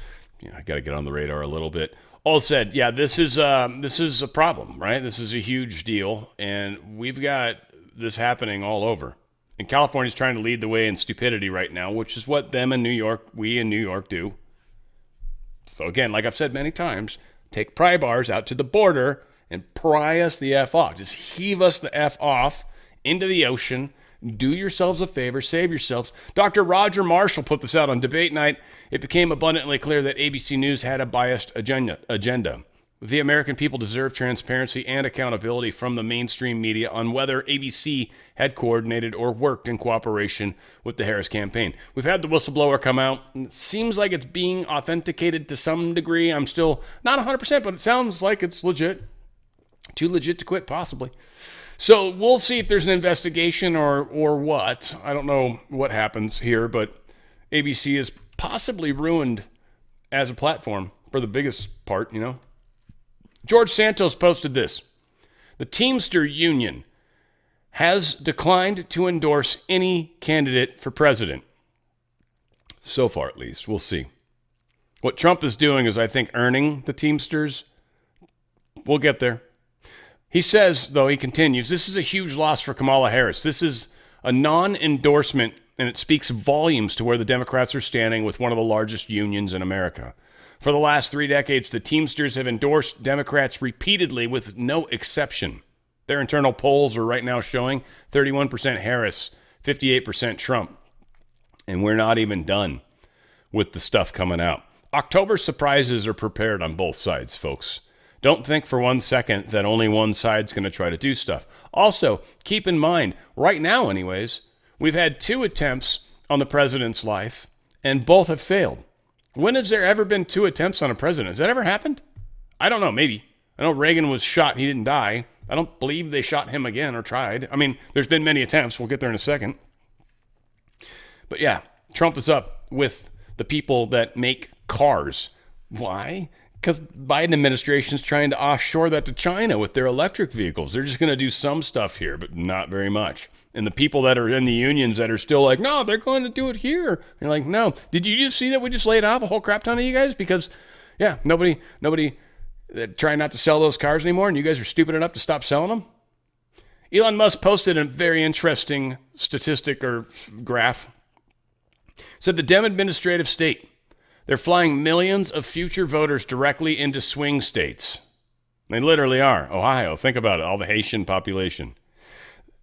I got to get on the radar a little bit. All said, yeah, this is a problem, right? This is a huge deal, and we've got this happening all over. And California's trying to lead the way in stupidity right now, which is what we in New York do. So again, like I've said many times, take pry bars out to the border and pry us the F off. Just heave us the F off into the ocean. Do yourselves a favor. Save yourselves. Dr. Roger Marshall put this out on debate night. It became abundantly clear that ABC News had a biased agenda. The American people deserve transparency and accountability from the mainstream media on whether ABC had coordinated or worked in cooperation with the Harris campaign. We've had the whistleblower come out. It seems like it's being authenticated to some degree. I'm still not 100%, but it sounds like it's legit. Too legit to quit, possibly. So we'll see if there's an investigation or what. I don't know what happens here, but ABC is possibly ruined as a platform for the biggest part, you know. George Santos posted this. The Teamster Union has declined to endorse any candidate for president. So far, at least. We'll see. What Trump is doing is, I think, earning the Teamsters. We'll get there. He says, though, he continues, this is a huge loss for Kamala Harris. This is a non-endorsement, and it speaks volumes to where the Democrats are standing with one of the largest unions in America. For the last 3 decades, the Teamsters have endorsed Democrats repeatedly with no exception. Their internal polls are right now showing 31% Harris, 58% Trump. And we're not even done with the stuff coming out. October surprises are prepared on both sides, folks. Don't think for 1 second that only one side's going to try to do stuff. Also, keep in mind, right now anyways, we've had 2 attempts on the president's life, and both have failed. When has there ever been 2 attempts on a president? Has that ever happened? I don't know, maybe. I know Reagan was shot. He didn't die. I don't believe they shot him again or tried. I mean, there's been many attempts. We'll get there in a second. But yeah, Trump is up with the people that make cars. Why? Because Biden administration is trying to offshore that to China with their electric vehicles. They're just going to do some stuff here, but not very much. And the people that are in the unions that are still like, no, they're going to do it here. You're like, no. Did you just see that we just laid off a whole crap ton of you guys? Because, yeah, nobody trying not to sell those cars anymore, and you guys are stupid enough to stop selling them? Elon Musk posted a very interesting statistic or graph. Said the Dem administrative state, they're flying millions of future voters directly into swing states. They literally are. Ohio, think about it, all the Haitian population.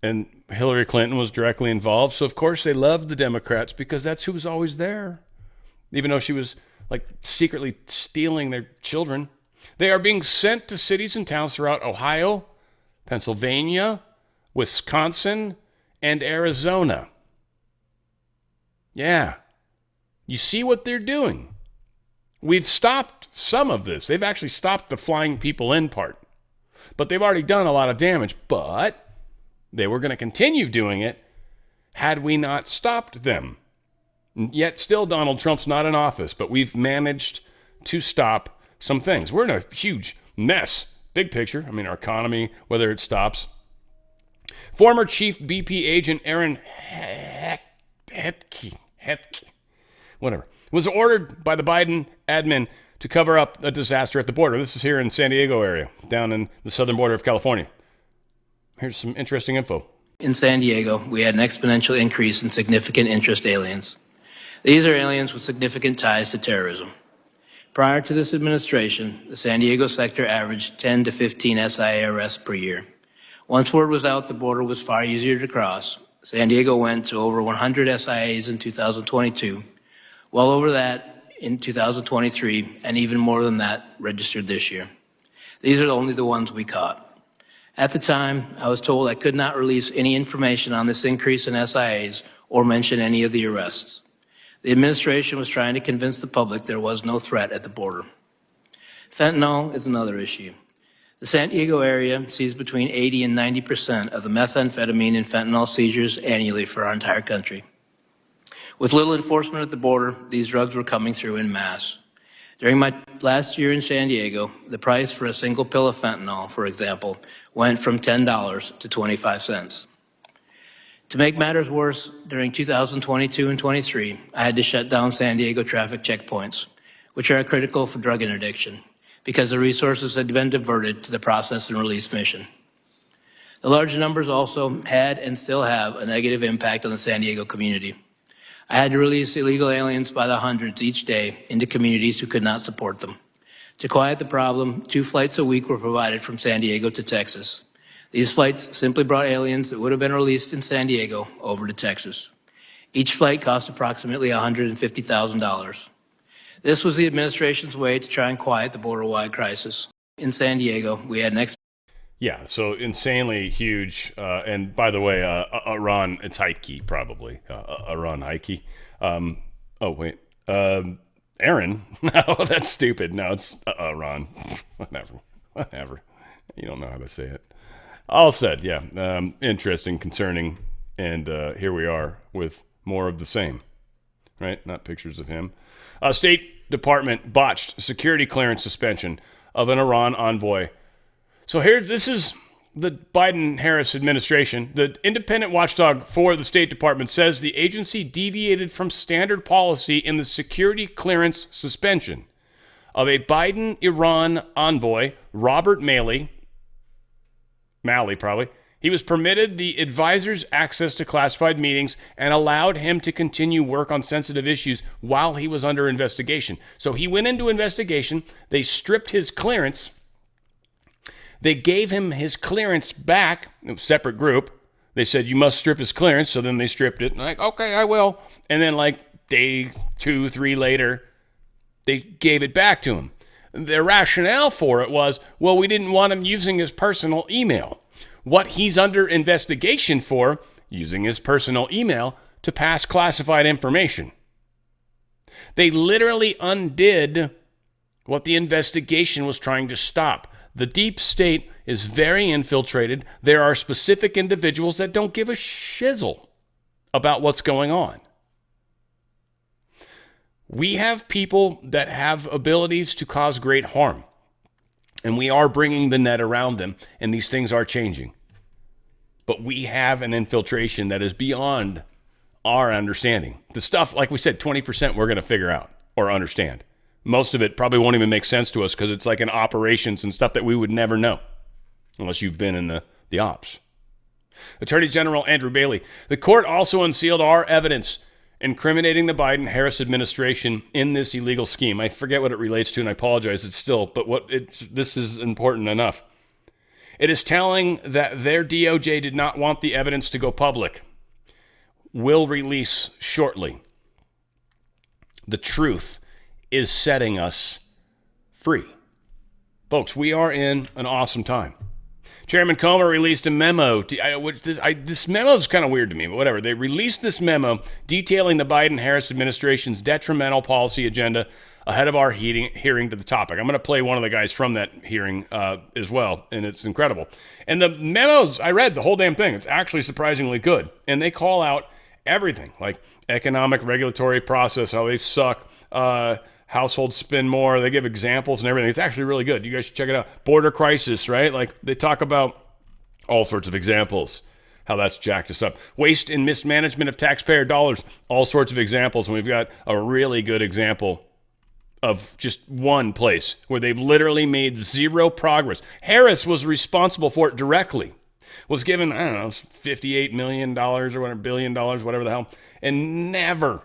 And Hillary Clinton was directly involved. So, of course, they loved the Democrats because that's who was always there. Even though she was, like, secretly stealing their children. They are being sent to cities and towns throughout Ohio, Pennsylvania, Wisconsin, and Arizona. Yeah. You see what they're doing. We've stopped some of this. They've actually stopped the flying people in part. But they've already done a lot of damage. But they were going to continue doing it had we not stopped them. Yet still Donald Trump's not in office, but we've managed to stop some things. We're in a huge mess. Big picture. I mean, our economy, whether it stops. Former Chief BP agent Aaron Hetke, whatever, was ordered by the Biden admin to cover up a disaster at the border. This is here in San Diego area, down in the southern border of California. Here's some interesting info. In San Diego, we had an exponential increase in significant interest aliens. These are aliens with significant ties to terrorism. Prior to this administration, the San Diego sector averaged 10 to 15 SIA arrests per year. Once word was out the border was far easier to cross, San Diego went to over 100 SIAs in 2022, well over that in 2023, and even more than that registered this year. These are only the ones we caught. At the time, I was told I could not release any information on this increase in SIAs or mention any of the arrests. The administration was trying to convince the public there was no threat at the border. Fentanyl is another issue. The San Diego area sees between 80 and 90% of the methamphetamine and fentanyl seizures annually for our entire country. With little enforcement at the border, these drugs were coming through en masse. During my last year in San Diego, the price for a single pill of fentanyl, for example, went from $10 to 25 cents. To make matters worse, during 2022 and 23, I had to shut down San Diego traffic checkpoints, which are critical for drug interdiction, because the resources had been diverted to the process and release mission. The large numbers also had and still have a negative impact on the San Diego community. I had to release illegal aliens by the hundreds each day into communities who could not support them. To quiet the problem, 2 flights a week were provided from San Diego to Texas. These flights simply brought aliens that would have been released in San Diego over to Texas. Each flight cost approximately $150,000. This was the administration's way to try and quiet the border-wide crisis. In San Diego, we had an Yeah, so insanely huge. And by the way, Iran, it's Heike, probably. Iran Heike. Oh, wait. Aaron? No, that's stupid. No, it's Iran. Whatever. You don't know how to say it. All said, yeah. Interesting, concerning. And here we are with more of the same. Right? Not pictures of him. State Department botched security clearance suspension of an Iran envoy. So this is the Biden-Harris administration. The independent watchdog for the State Department says the agency deviated from standard policy in the security clearance suspension of a Biden-Iran envoy, Robert Malley probably. He was permitted the advisor's access to classified meetings and allowed him to continue work on sensitive issues while he was under investigation. So he went into investigation. They stripped his clearance. They gave him his clearance back, a separate group. They said, you must strip his clearance. So then they stripped it. And like, okay, I will. And then like day 2, 3 later, they gave it back to him. Their rationale for it was, well, we didn't want him using his personal email. What he's under investigation for, using his personal email to pass classified information. They literally undid what the investigation was trying to stop. The deep state is very infiltrated. There are specific individuals that don't give a shizzle about what's going on. We have people that have abilities to cause great harm, and we are bringing the net around them, and these things are changing. But we have an infiltration that is beyond our understanding. The stuff, like we said, 20% we're going to figure out or understand. Most of it probably won't even make sense to us because it's like in operations and stuff that we would never know unless you've been in the ops. Attorney General Andrew Bailey. The court also unsealed our evidence incriminating the Biden-Harris administration in this illegal scheme. I forget what it relates to, and I apologize. It's still, but this is important enough. It is telling that their DOJ did not want the evidence to go public. Will release shortly. The truth is setting us free. Folks, we are in an awesome time. Chairman Comer released a memo. This memo is kind of weird to me, but whatever. They released this memo detailing the Biden-Harris administration's detrimental policy agenda ahead of our hearing to the topic. I'm going to play one of the guys from that hearing as well, and it's incredible. And the memos, I read the whole damn thing. It's actually surprisingly good. And they call out everything, like economic regulatory process, how they suck, households spend more. They give examples and everything. It's actually really good. You guys should check it out. Border crisis, right? Like they talk about all sorts of examples, how that's jacked us up. Waste and mismanagement of taxpayer dollars, all sorts of examples. And we've got a really good example of just one place where they've literally made zero progress. Harris was responsible for it directly. Was given, I don't know, $58 million or whatever, $1 billion, whatever the hell, and never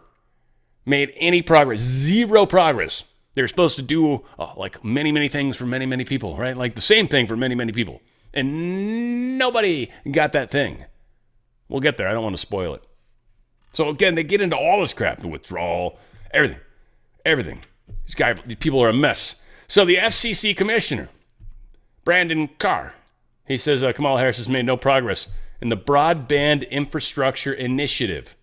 made any progress. Zero progress. They're supposed to do like many, many things for many, many people, right? Like the same thing for many, many people. And nobody got that thing. We'll get there. I don't want to spoil it. So again, they get into all this crap, the withdrawal, everything. These people are a mess. So the FCC commissioner, Brandon Carr, he says Kamala Harris has made no progress in the Broadband Infrastructure Initiative.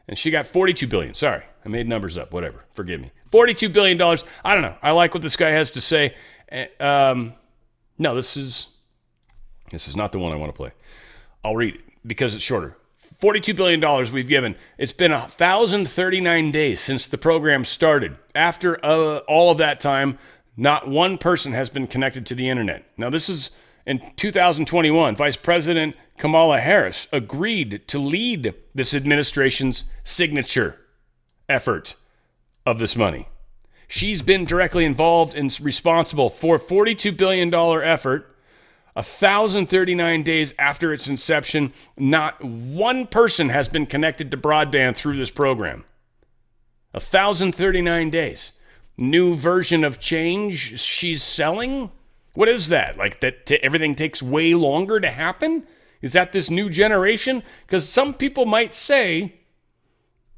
And she got $42 billion. Sorry, I made numbers up. Whatever. Forgive me. $42 billion. I don't know. I like what this guy has to say. No, this is not the one I want to play. I'll read it because it's shorter. $42 billion we've given. It's been 1,039 days since the program started. After all of that time, not one person has been connected to the internet. Now, this is in 2021. Vice President Kamala Harris agreed to lead this administration's signature effort of this money. She's been directly involved and responsible for a $42 billion effort. 1,039 days after its inception, not one person has been connected to broadband through this program. 1,039 days. New version of change she's selling? What is that? Like that everything takes way longer to happen? Is that this new generation? Because some people might say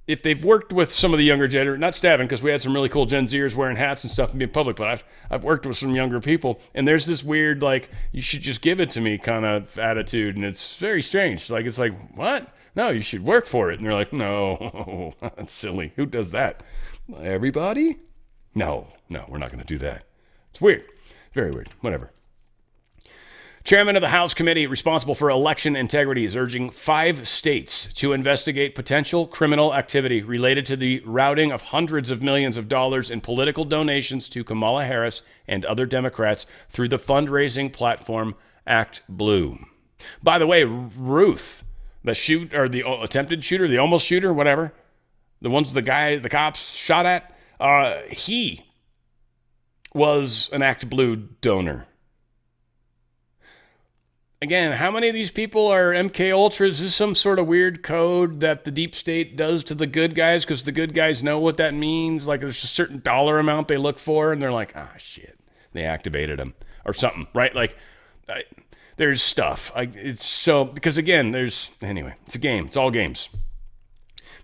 if they've worked with some of the younger gen, not stabbing, because we had some really cool Gen Zers wearing hats and stuff and being public, but I've worked with some younger people, and there's this weird, like, you should just give it to me kind of attitude, and it's very strange. Like, it's like, what? No, you should work for it. And they're like, no, that's silly. Who does that? Everybody? No, we're not going to do that. It's weird. Very weird. Whatever. Chairman of the House Committee responsible for election integrity is urging 5 states to investigate potential criminal activity related to the routing of hundreds of millions of dollars in political donations to Kamala Harris and other Democrats through the fundraising platform Act Blue. By the way, Ruth, the attempted shooter, the almost shooter, whatever, the cops shot at, he was an Act Blue donor. Again, how many of these people are MK Ultras? Is this some sort of weird code that the deep state does to the good guys because the good guys know what that means? Like there's a certain dollar amount they look for and they're like, shit, they activated them or something, right? Like there's stuff. Because again, anyway, it's a game. It's all games.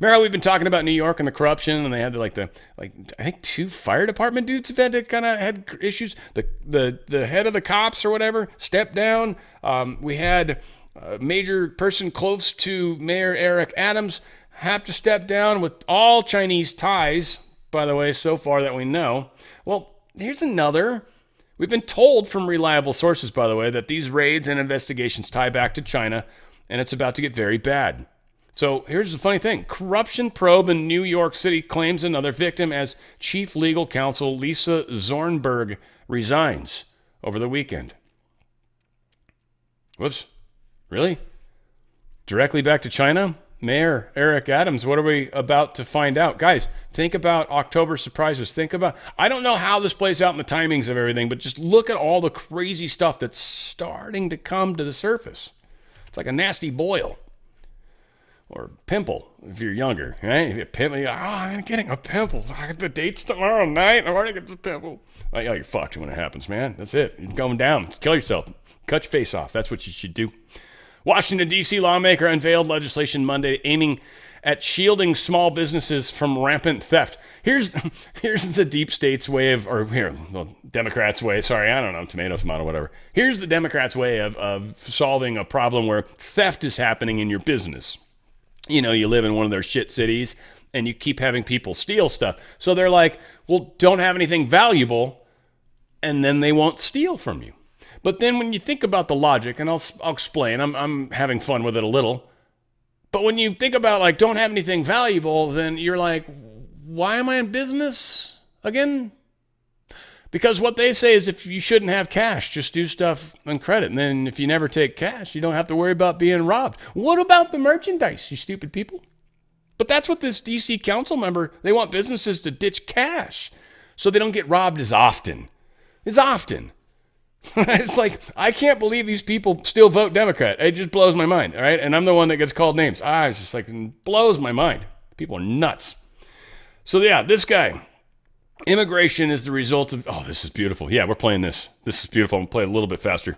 Remember how we've been talking about New York and the corruption, and they had I think 2 fire department dudes have had issues. The head of the cops or whatever stepped down. We had a major person close to Mayor Eric Adams have to step down with all Chinese ties, by the way, so far that we know. Well, here's another. We've been told from reliable sources, by the way, that these raids and investigations tie back to China, and it's about to get very bad. So here's the funny thing. Corruption probe in New York City claims another victim as Chief Legal Counsel Lisa Zornberg resigns over the weekend. Whoops. Really? Directly back to China? Mayor Eric Adams, what are we about to find out? Guys, think about October surprises. I don't know how this plays out in the timings of everything, but just look at all the crazy stuff that's starting to come to the surface. It's like a nasty boil. Or pimple, if you're younger, right? If you pimple, I'm getting a pimple. The date's tomorrow night. I've already got the pimple. You're fucked when it happens, man. That's it. You're going down. Kill yourself. Cut your face off. That's what you should do. Washington, D.C. lawmaker unveiled legislation Monday aiming at shielding small businesses from rampant theft. Here's the deep state's way the Democrats' way. Sorry, I don't know, tomato, whatever. Here's the Democrats' way of solving a problem where theft is happening in your business. You know, you live in one of their shit cities and you keep having people steal stuff. So they're like, well, don't have anything valuable, and then they won't steal from you. But then when you think about the logic, and I'll explain, I'm having fun with it a little. But when you think about don't have anything valuable, then you're like, why am I in business again? Because what they say is if you shouldn't have cash, just do stuff on credit. And then if you never take cash, you don't have to worry about being robbed. What about the merchandise, you stupid people? But that's what this DC council member, they want businesses to ditch cash so they don't get robbed as often. It's like, I can't believe these people still vote Democrat. It just blows my mind, all right? And I'm the one that gets called names. It's just it blows my mind. People are nuts. So yeah, this guy. Immigration is the result of... Oh, this is beautiful. Yeah, we're playing this. This is beautiful. I'm going to play it a little bit faster.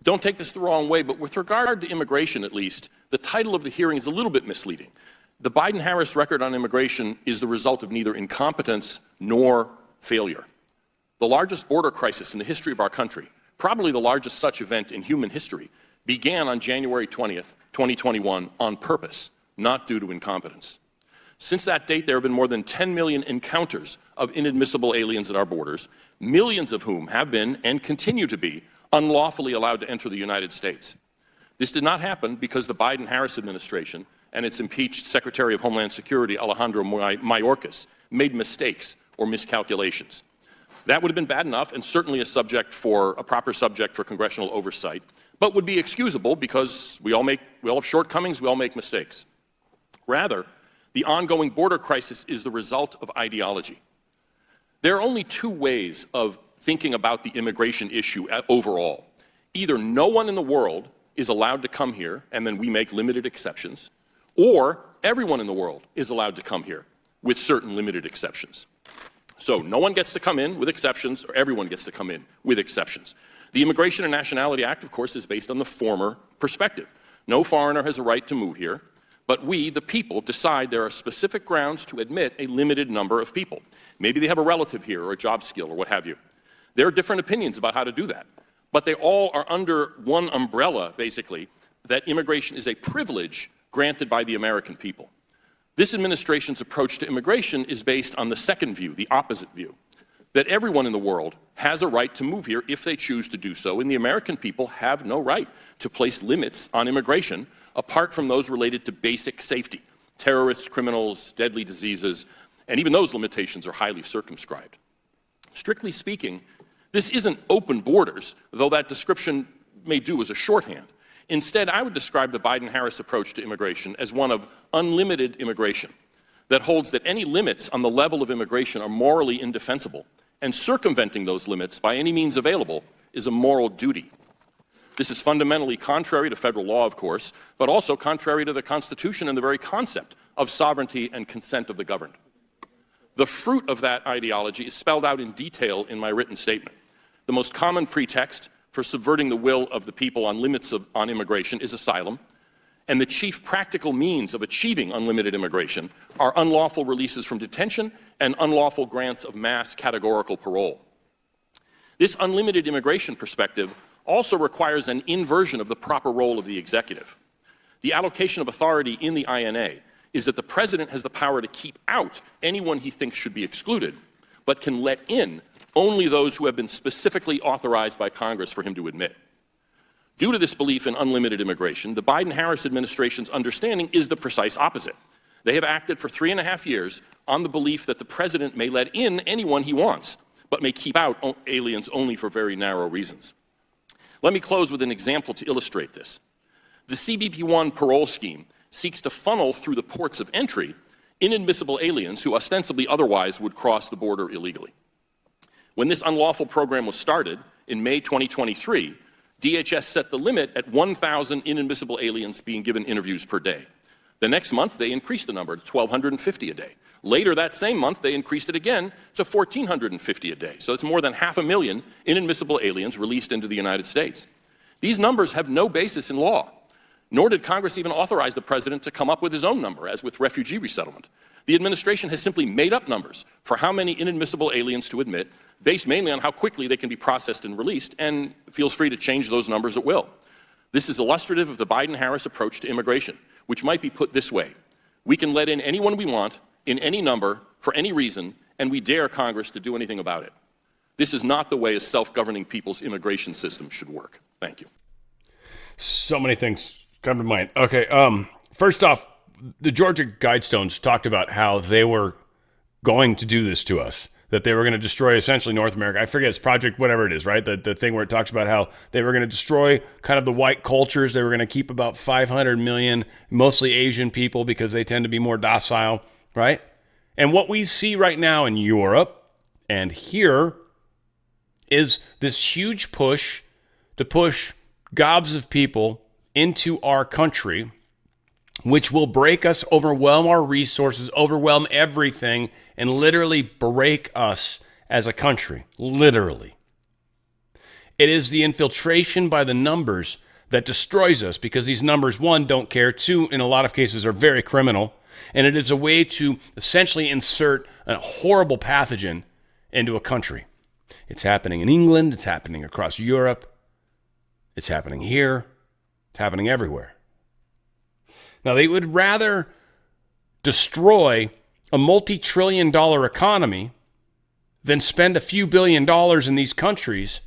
Don't take this the wrong way, but with regard to immigration, at least, the title of the hearing is a little bit misleading. The Biden-Harris record on immigration is the result of neither incompetence nor failure. The largest border crisis in the history of our country, probably the largest such event in human history, began on January 20th, 2021 on purpose, not due to incompetence. Since that date, there have been more than 10 million encounters of inadmissible aliens at our borders, millions of whom have been and continue to be unlawfully allowed to enter the United States. This did not happen because the Biden-Harris administration and its impeached Secretary of Homeland Security, Alejandro Mayorkas, made mistakes or miscalculations. That would have been bad enough and certainly a proper subject for congressional oversight, but would be excusable because we all have shortcomings, we all make mistakes. Rather, the ongoing border crisis is the result of ideology. There are only 2 ways of thinking about the immigration issue overall. Either no one in the world is allowed to come here, and then we make limited exceptions, or everyone in the world is allowed to come here with certain limited exceptions. So no one gets to come in with exceptions, or everyone gets to come in with exceptions. The Immigration and Nationality Act, of course, is based on the former perspective. No foreigner has a right to move here. But we, the people, decide there are specific grounds to admit a limited number of people. Maybe they have a relative here or a job skill or what have you. There are different opinions about how to do that. But they all are under one umbrella, basically, that immigration is a privilege granted by the American people. This administration's approach to immigration is based on the second view, the opposite view, that everyone in the world has a right to move here if they choose to do so, and the American people have no right to place limits on immigration apart from those related to basic safety, terrorists, criminals, deadly diseases, and even those limitations are highly circumscribed. Strictly speaking, this isn't open borders, though that description may do as a shorthand. Instead, I would describe the Biden-Harris approach to immigration as one of unlimited immigration that holds that any limits on the level of immigration are morally indefensible, and circumventing those limits by any means available is a moral duty. This is fundamentally contrary to federal law, of course, but also contrary to the Constitution and the very concept of sovereignty and consent of the governed. The fruit of that ideology is spelled out in detail in my written statement. The most common pretext for subverting the will of the people on limits on immigration is asylum, and the chief practical means of achieving unlimited immigration are unlawful releases from detention and unlawful grants of mass categorical parole. This unlimited immigration perspective also requires an inversion of the proper role of the executive. The allocation of authority in the INA is that the president has the power to keep out anyone he thinks should be excluded, but can let in only those who have been specifically authorized by Congress for him to admit. Due to this belief in unlimited immigration, the Biden-Harris administration's understanding is the precise opposite. They have acted for 3.5 years on the belief that the president may let in anyone he wants, but may keep out aliens only for very narrow reasons. Let me close with an example to illustrate this. The CBP-1 parole scheme seeks to funnel through the ports of entry inadmissible aliens who ostensibly otherwise would cross the border illegally. When this unlawful program was started in May 2023, DHS set the limit at 1,000 inadmissible aliens being given interviews per day. The next month, they increased the number to 1,250 a day. Later that same month, they increased it again to 1,450 a day. So it's more than 500,000 inadmissible aliens released into the United States. These numbers have no basis in law, nor did Congress even authorize the president to come up with his own number, as with refugee resettlement. The administration has simply made up numbers for how many inadmissible aliens to admit, based mainly on how quickly they can be processed and released, and feels free to change those numbers at will. This is illustrative of the Biden-Harris approach to immigration, which might be put this way. We can let in anyone we want, in any number, for any reason, and we dare Congress to do anything about it. This is not the way a self-governing people's immigration system should work. Thank you. So many things come to mind. Okay, first off, the Georgia Guidestones talked about how they were going to do this to us, that they were going to destroy essentially North America. I forget, it's Project whatever it is, right? The thing where it talks about how they were going to destroy kind of the white cultures. They were going to keep about 500 million, mostly Asian people, because they tend to be more docile, right? And what we see right now in Europe and here is this huge push to push gobs of people into our country, which will break us, overwhelm our resources, overwhelm everything, and literally break us as a country. Literally. It is the infiltration by the numbers that destroys us, because these numbers, one, don't care, two, in a lot of cases, are very criminal, and it is a way to essentially insert a horrible pathogen into a country. It's happening in England, it's happening across Europe, it's happening here, it's happening everywhere. Now, they would rather destroy a multi-trillion-dollar economy than spend a few $billion in these countries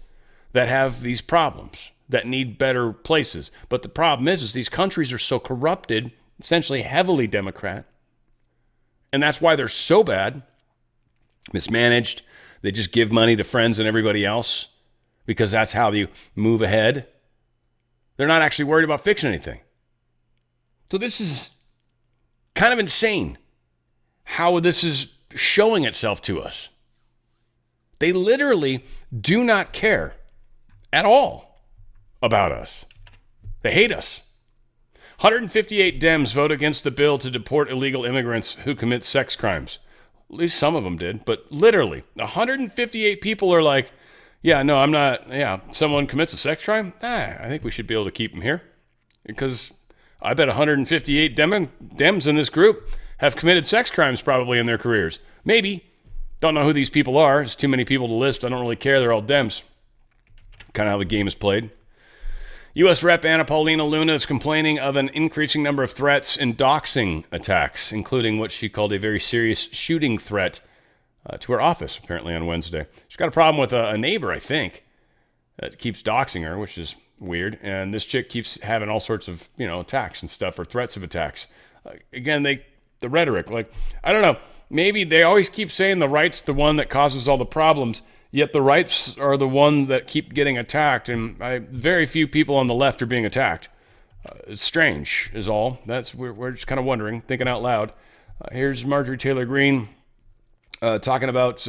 that have these problems, that need better places. But the problem is these countries are so corrupted, essentially heavily Democrat, and that's why they're so bad, mismanaged. They just give money to friends and everybody else because that's how you move ahead. They're not actually worried about fixing anything. So this is kind of insane how this is showing itself to us. They literally do not care at all about us. They hate us. 158 Dems vote against the bill to deport illegal immigrants who commit sex crimes. At least some of them did, but literally 158 people are like, yeah, no, I'm not, someone commits a sex crime? I think we should be able to keep them here because I bet 158 Dems in this group have committed sex crimes probably in their careers. Maybe. Don't know who these people are. There's too many people to list. I don't really care. They're all Dems. Kind of how the game is played. U.S. Rep. Anna Paulina Luna is complaining of an increasing number of threats and doxing attacks, including what she called a very serious shooting threat to her office, apparently on Wednesday. She's got a problem with a neighbor, I think, that keeps doxing her, which is weird. And this chick keeps having all sorts of, attacks and stuff, or threats of attacks. Again, the rhetoric, I don't know. Maybe they always keep saying the right's the one that causes all the problems, yet the rights are the ones that keep getting attacked, and very few people on the left are being attacked. It's strange, is all. We're just kind of wondering, thinking out loud. Here's Marjorie Taylor Greene talking about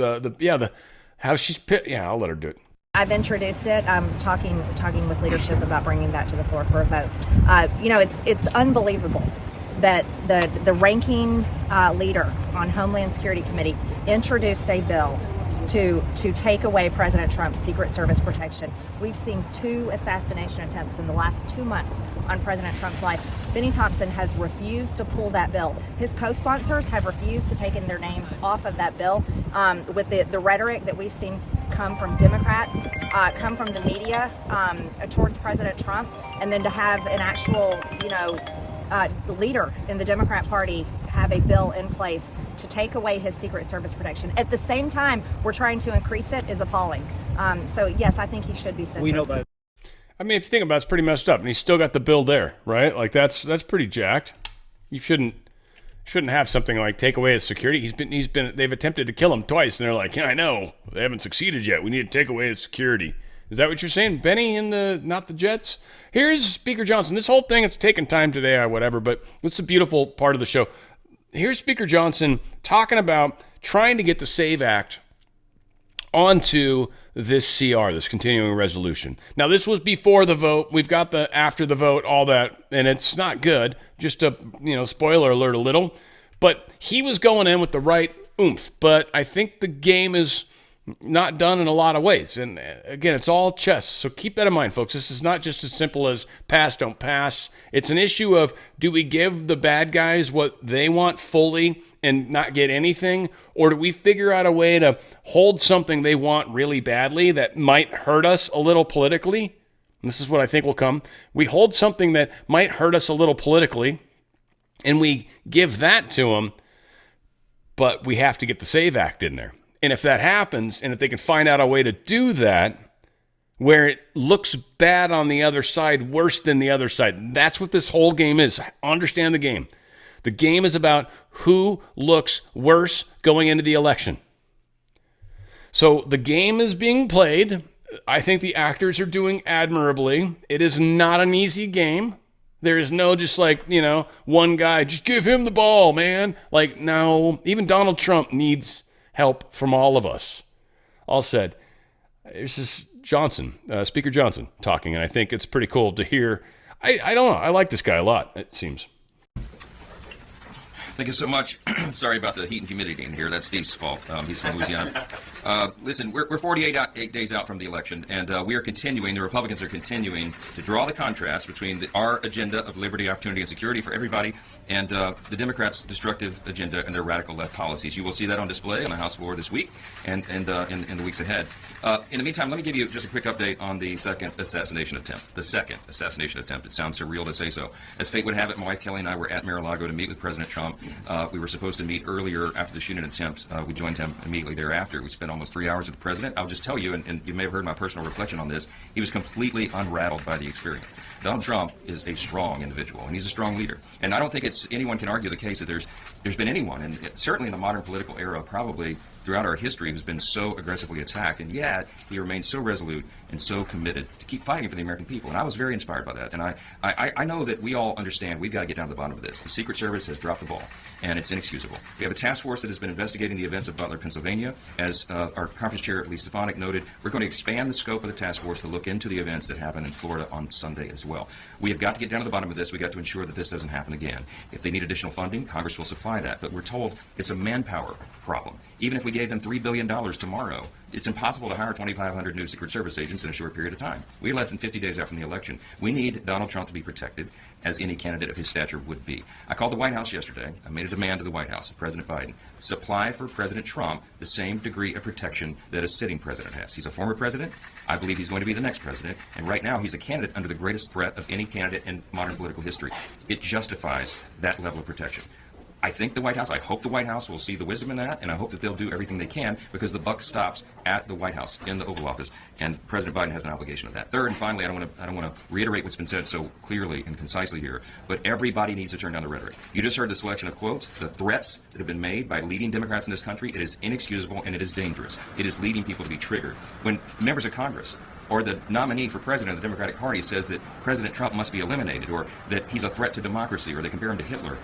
how she's I'll let her do it. I've introduced it. I'm talking with leadership about bringing that to the floor for a vote. It's unbelievable that the ranking leader on Homeland Security Committee introduced a bill to take away President Trump's Secret Service protection. We've seen 2 assassination attempts in the last 2 months on President Trump's life. Benny Thompson has refused to pull that bill. His co-sponsors have refused to take their names off of that bill. With the rhetoric that we've seen come from Democrats, come from the media towards President Trump, and then to have an actual, the leader in the Democrat Party have a bill in place to take away his Secret Service protection. At the same time, we're trying to increase it is appalling. So yes, I think he should be censored. We know that. I mean, if you think about it, it's pretty messed up, and he's still got the bill there, right? That's pretty jacked. You shouldn't have something like take away his security. They've attempted to kill him twice, and they're like, yeah, I know, they haven't succeeded yet. We need to take away his security. Is that what you're saying, Benny? Not the Jets. Here's Speaker Johnson. This whole thing, it's taken time today or whatever, but it's a beautiful part of the show. Here's Speaker Johnson talking about trying to get the SAVE Act onto this CR, this continuing resolution. Now, this was before the vote. We've got the after the vote, all that, and it's not good. Just a, spoiler alert a little. But he was going in with the right oomph. But I think the game is not done in a lot of ways. And again, it's all chess. So keep that in mind, folks. This is not just as simple as pass, don't pass. It's an issue of, do we give the bad guys what they want fully and not get anything? Or do we figure out a way to hold something they want really badly that might hurt us a little politically? And this is what I think will come. We hold something that might hurt us a little politically, and we give that to them, but we have to get the SAVE Act in there. And if that happens, and if they can find out a way to do that where it looks bad on the other side, worse than the other side, that's what this whole game is. Understand the game. The game is about who looks worse going into the election. So the game is being played. I think the actors are doing admirably. It is not an easy game. There is no just one guy, just give him the ball, man. No, even Donald Trump needs help from all of us. All said, this is Johnson, Speaker Johnson talking, and I think it's pretty cool to hear. I don't know. I like this guy a lot, it seems. Thank you so much. Sorry about the heat and humidity in here. That's Steve's fault. He's from Louisiana. Listen, we're 48 days out from the election, and we are continuing, the Republicans are continuing to draw the contrast between our agenda of liberty, opportunity, and security for everybody and the Democrats' destructive agenda and their radical left policies. You will see that on display on the House floor this week and in the weeks ahead. In the meantime, let me give you just a quick update on the second assassination attempt. The second assassination attempt. It sounds surreal to say so. As fate would have it, my wife Kelly and I were at Mar-a-Lago to meet with President Trump. We were supposed to meet earlier after the shooting attempt. We joined him immediately thereafter. We spent almost 3 hours with the president. I'll just tell you, and you may have heard my personal reflection on this, he was completely unrattled by the experience. Donald Trump is a strong individual, and he's a strong leader. And I don't think anyone can argue the case that there's been anyone, and certainly in the modern political era, probably throughout our history, who's been so aggressively attacked, and yet he remains so resolute and so committed to keep fighting for the American people. And I was very inspired by that. And I know that we all understand we've got to get down to the bottom of this. The Secret Service has dropped the ball, and it's inexcusable. We have a task force that has been investigating the events of Butler, Pennsylvania. As our conference chair, Lee Stefanik, noted, we're going to expand the scope of the task force to look into the events that happened in Florida on Sunday as well. We have got to get down to the bottom of this. We've got to ensure that this doesn't happen again. If they need additional funding, Congress will supply that. But we're told it's a manpower problem. Even if we gave them $3 billion tomorrow. It's impossible to hire 2,500 new Secret Service agents in a short period of time. We're less than 50 days out from the election. We need Donald Trump to be protected, as any candidate of his stature would be. I called the White House yesterday. I made a demand to the White House, President Biden, supply for President Trump the same degree of protection that a sitting president has. He's a former president. I believe he's going to be the next president. And right now, he's a candidate under the greatest threat of any candidate in modern political history. It justifies that level of protection. I think the White House, I hope the White House will see the wisdom in that, and I hope that they'll do everything they can, because the buck stops at the White House, in the Oval Office, and President Biden has an obligation of that. Third and finally, I don't want to reiterate what's been said so clearly and concisely here, but everybody needs to turn down the rhetoric. You just heard the selection of quotes, the threats that have been made by leading Democrats in this country. It is inexcusable and it is dangerous. It is leading people to be triggered. When members of Congress or the nominee for president of the Democratic Party says that President Trump must be eliminated, or that he's a threat to democracy, or they compare him to Hitler,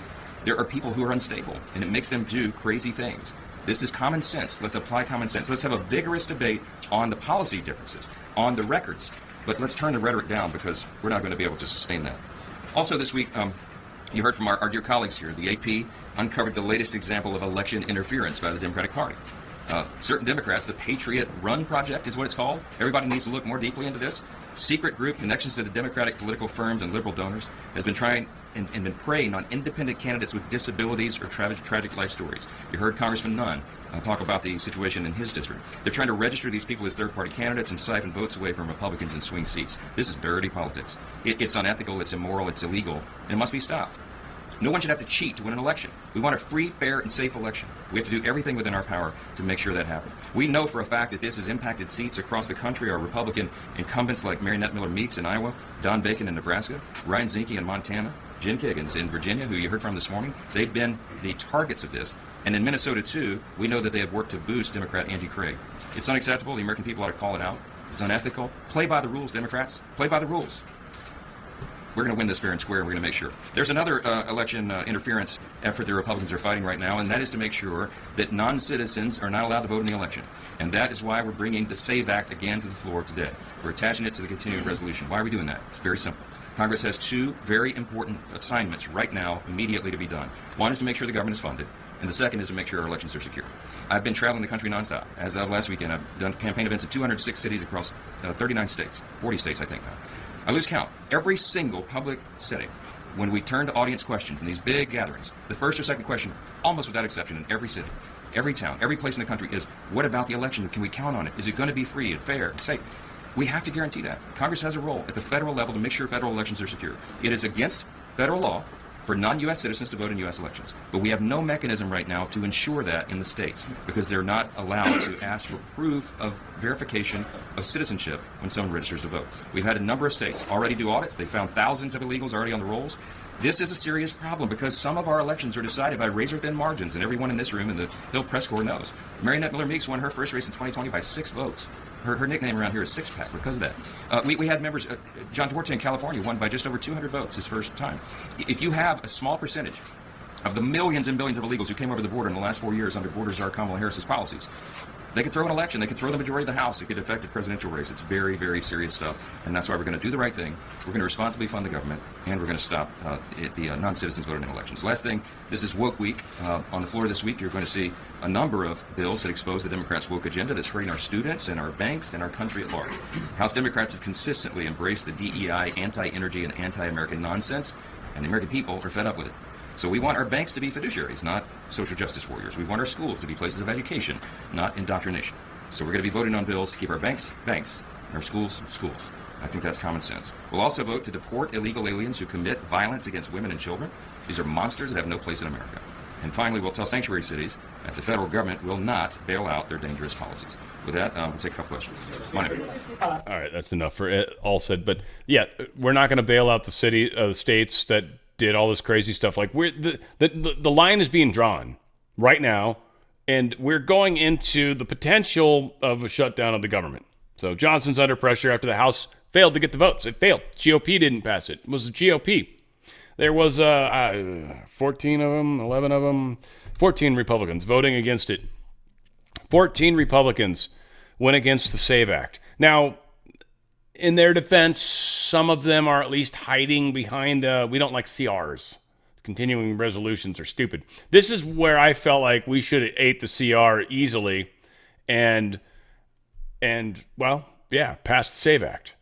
there are people who are unstable, and it makes them do crazy things. This is common sense. Let's apply common sense. Let's have a vigorous debate on the policy differences, on the records, but let's turn the rhetoric down, because we're not going to be able to sustain that. Also this week, you heard from our dear colleagues here. The AP uncovered the latest example of election interference by the Democratic Party. Certain Democrats, the Patriot Run Project is what it's called. Everybody needs to look more deeply into this. Secret group connections to the Democratic political firms and liberal donors has been trying and been preying on independent candidates with disabilities or tragic life stories. You heard Congressman Nunn talk about the situation in his district. They're trying to register these people as third-party candidates and siphon votes away from Republicans in swing seats. This is dirty politics. It's unethical, it's immoral, it's illegal, and it must be stopped. No one should have to cheat to win an election. We want a free, fair, and safe election. We have to do everything within our power to make sure that happens. We know for a fact that this has impacted seats across the country. Our Republican incumbents like Marinette Miller-Meeks in Iowa, Don Bacon in Nebraska, Ryan Zinke in Montana, Jim Kiggins in Virginia, who you heard from this morning, they've been the targets of this. And in Minnesota, too, we know that they have worked to boost Democrat Angie Craig. It's unacceptable. The American people ought to call it out. It's unethical. Play by the rules, Democrats. Play by the rules. We're going to win this fair and square, and we're going to make sure. There's another election interference effort the Republicans are fighting right now, and that is to make sure that non-citizens are not allowed to vote in the election. And that is why we're bringing the SAVE Act again to the floor today. We're attaching it to the continuing resolution. Why are we doing that? It's very simple. Congress has two very important assignments right now, immediately to be done. One is to make sure the government is funded, and the second is to make sure our elections are secure. I've been traveling the country nonstop. As of last weekend, I've done campaign events in 206 cities across 39 states, 40 states, I think now. I lose count. Every single public setting, when we turn to audience questions in these big gatherings, the first or second question, almost without exception, in every city, every town, every place in the country is, what about the election? Can we count on it? Is it going to be free and fair and safe? We have to guarantee that. Congress has a role at the federal level to make sure federal elections are secure. It is against federal law for non-U.S. citizens to vote in U.S. elections. But we have no mechanism right now to ensure that in the states, because they're not allowed to ask for proof of verification of citizenship when someone registers to vote. We've had a number of states already do audits. They found thousands of illegals already on the rolls. This is a serious problem, because some of our elections are decided by razor-thin margins, and everyone in this room and the Hill Press Corps knows. Marinette Miller-Meeks won her first race in 2020 by 6 votes. Her nickname around here is Six Pack because of that. We had members, John Duarte in California won by just over 200 votes his first time. If you have a small percentage of the millions and billions of illegals who came over the border in the last 4 years under border czar Kamala Harris's policies, they could throw an election. They could throw the majority of the House. It could affect the presidential race. It's very, very serious stuff, and that's why we're going to do the right thing. We're going to responsibly fund the government, and we're going to stop the non-citizens voting in elections. Last thing, this is Woke Week. On the floor this week, you're going to see a number of bills that expose the Democrats' woke agenda that's hurting our students and our banks and our country at large. House Democrats have consistently embraced the DEI, anti-energy, and anti-American nonsense, and the American people are fed up with it. So we want our banks to be fiduciaries, not social justice warriors. We want our schools to be places of education, not indoctrination. So we're going to be voting on bills to keep our banks, and our schools, schools. I think that's common sense. We'll also vote to deport illegal aliens who commit violence against women and children. These are monsters that have no place in America. And finally, we'll tell sanctuary cities that the federal government will not bail out their dangerous policies. With that, we'll take a couple questions. All right, that's enough for it all said. But yeah, we're not going to bail out the states that did all this crazy stuff. Like the line is being drawn right now, and we're going into the potential of a shutdown of the government. So Johnson's under pressure after the House failed to get the votes. It failed. GOP didn't pass it. It was the GOP. There was 14 of them, 11 of them, 14 Republicans voting against it. 14 Republicans went against the SAVE Act. Now, in their defense, some of them are at least hiding behind we don't like CRs. Continuing resolutions are stupid. This is where I felt like we should have ate the CR easily and well, yeah, passed the SAVE Act.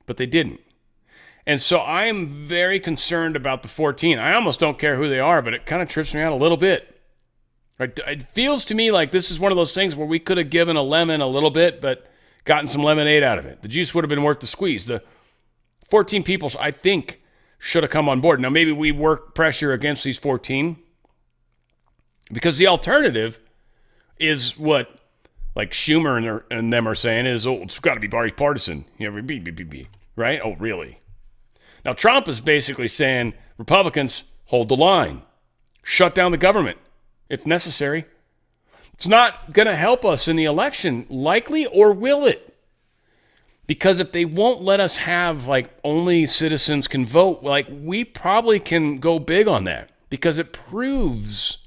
But they didn't. And so I am very concerned about the 14. I almost don't care who they are, but it kind of trips me out a little bit. Right? It feels to me like this is one of those things where we could have given a lemon a little bit, but gotten some lemonade out of it. The juice would have been worth the squeeze. The 14 people, I think, should have come on board. Now, maybe we work pressure against these 14 because the alternative is what, like Schumer and them are saying is, oh, it's got to be bipartisan. You know, right? Oh, really? Now, Trump is basically saying Republicans hold the line, shut down the government if necessary. It's not going to help us in the election, likely, or will it? Because if they won't let us have, like, only citizens can vote, like, we probably can go big on that because it proves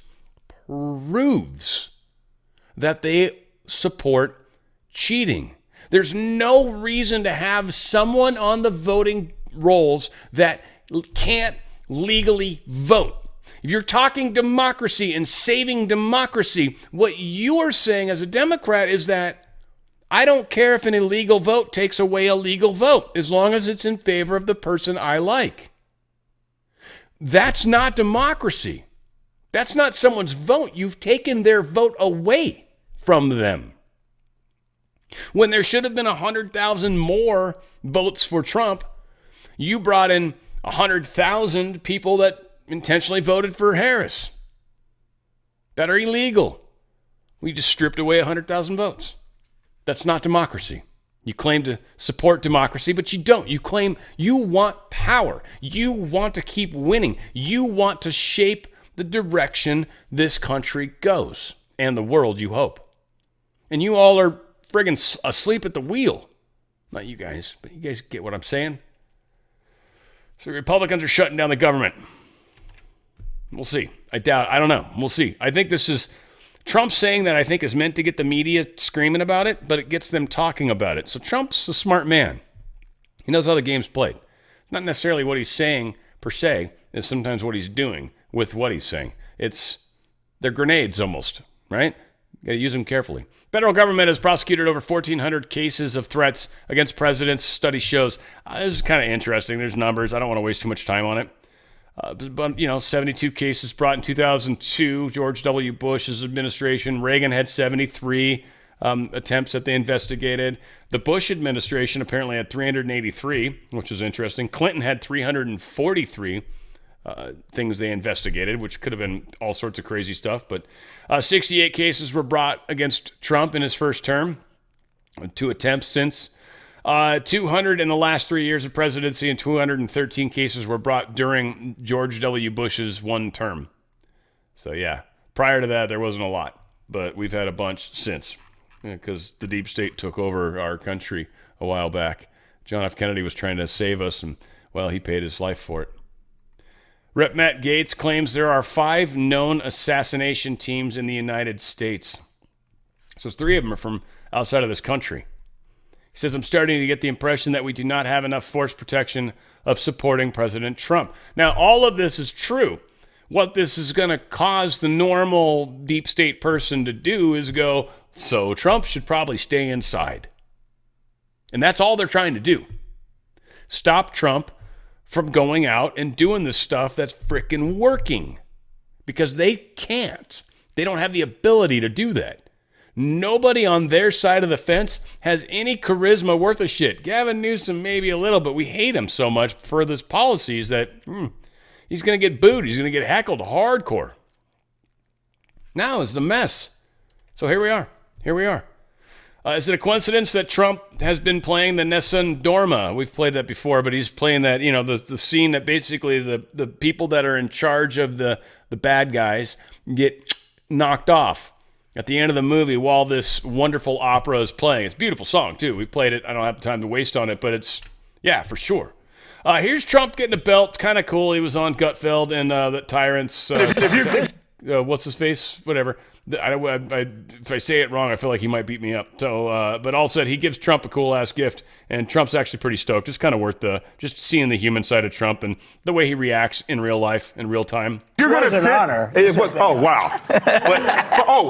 that they support cheating. There's no reason to have someone on the voting rolls that can't legally vote. If you're talking democracy and saving democracy, what you are saying as a Democrat is that I don't care if an illegal vote takes away a legal vote, as long as it's in favor of the person I like. That's not democracy. That's not someone's vote. You've taken their vote away from them. When there should have been 100,000 more votes for Trump, you brought in 100,000 people that intentionally voted for Harris that are illegal. We just stripped away 100,000 votes. That's not democracy. You claim to support democracy, but you don't. You claim you want power. You want to keep winning. You want to shape the direction this country goes and the world, you hope. And you all are friggin' asleep at the wheel. Not you guys, but you guys get what I'm saying. So Republicans are shutting down the government. We'll see. I don't know. We'll see. I think this is Trump saying that, I think, is meant to get the media screaming about it, but it gets them talking about it. So Trump's a smart man. He knows how the game's played. Not necessarily what he's saying per se, is sometimes what he's doing with what he's saying. They're grenades almost, right? Got to use them carefully. Federal government has prosecuted over 1,400 cases of threats against presidents. Study shows. This is kind of interesting. There's numbers. I don't want to waste too much time on it. But, 72 cases brought in 2002, George W. Bush's administration. Reagan had 73 attempts that they investigated. The Bush administration apparently had 383, which is interesting. Clinton had 343 things they investigated, which could have been all sorts of crazy stuff. But 68 cases were brought against Trump in his first term. 2 attempts since. 200 in the last 3 years of presidency, and 213 cases were brought during George W. Bush's one term. So, yeah, prior to that, there wasn't a lot, but we've had a bunch since because the deep state took over our country a while back. John F. Kennedy was trying to save us, and, well, he paid his life for it. Rep. Matt Gaetz claims there are 5 known assassination teams in the United States. So 3 of them are from outside of this country. He says, I'm starting to get the impression that we do not have enough force protection of supporting President Trump. Now, all of this is true. What this is going to cause the normal deep state person to do is go, so Trump should probably stay inside. And that's all they're trying to do. Stop Trump from going out and doing this stuff that's frickin' working. Because they can't. They don't have the ability to do that. Nobody on their side of the fence has any charisma worth a shit. Gavin Newsom maybe a little, but we hate him so much for his policies that he's going to get booed. He's going to get heckled hardcore. Now is the mess. So here we are. Is it a coincidence that Trump has been playing the Nessun Dorma? We've played that before, but he's playing that, the scene that basically the people that are in charge of the bad guys get knocked off at the end of the movie while this wonderful opera is playing. It's a beautiful song, too. We played it. I don't have time to waste on it, but it's, yeah, for sure. Here's Trump getting a belt. Kind of cool. He was on Gutfeld and the Tyrants. what's his face? Whatever. If I say it wrong, I feel like he might beat me up. So, but all said, he gives Trump a cool ass gift, and Trump's actually pretty stoked. It's kind of worth just seeing the human side of Trump and the way he reacts in real life, in real time. You're going to sit. Oh wow!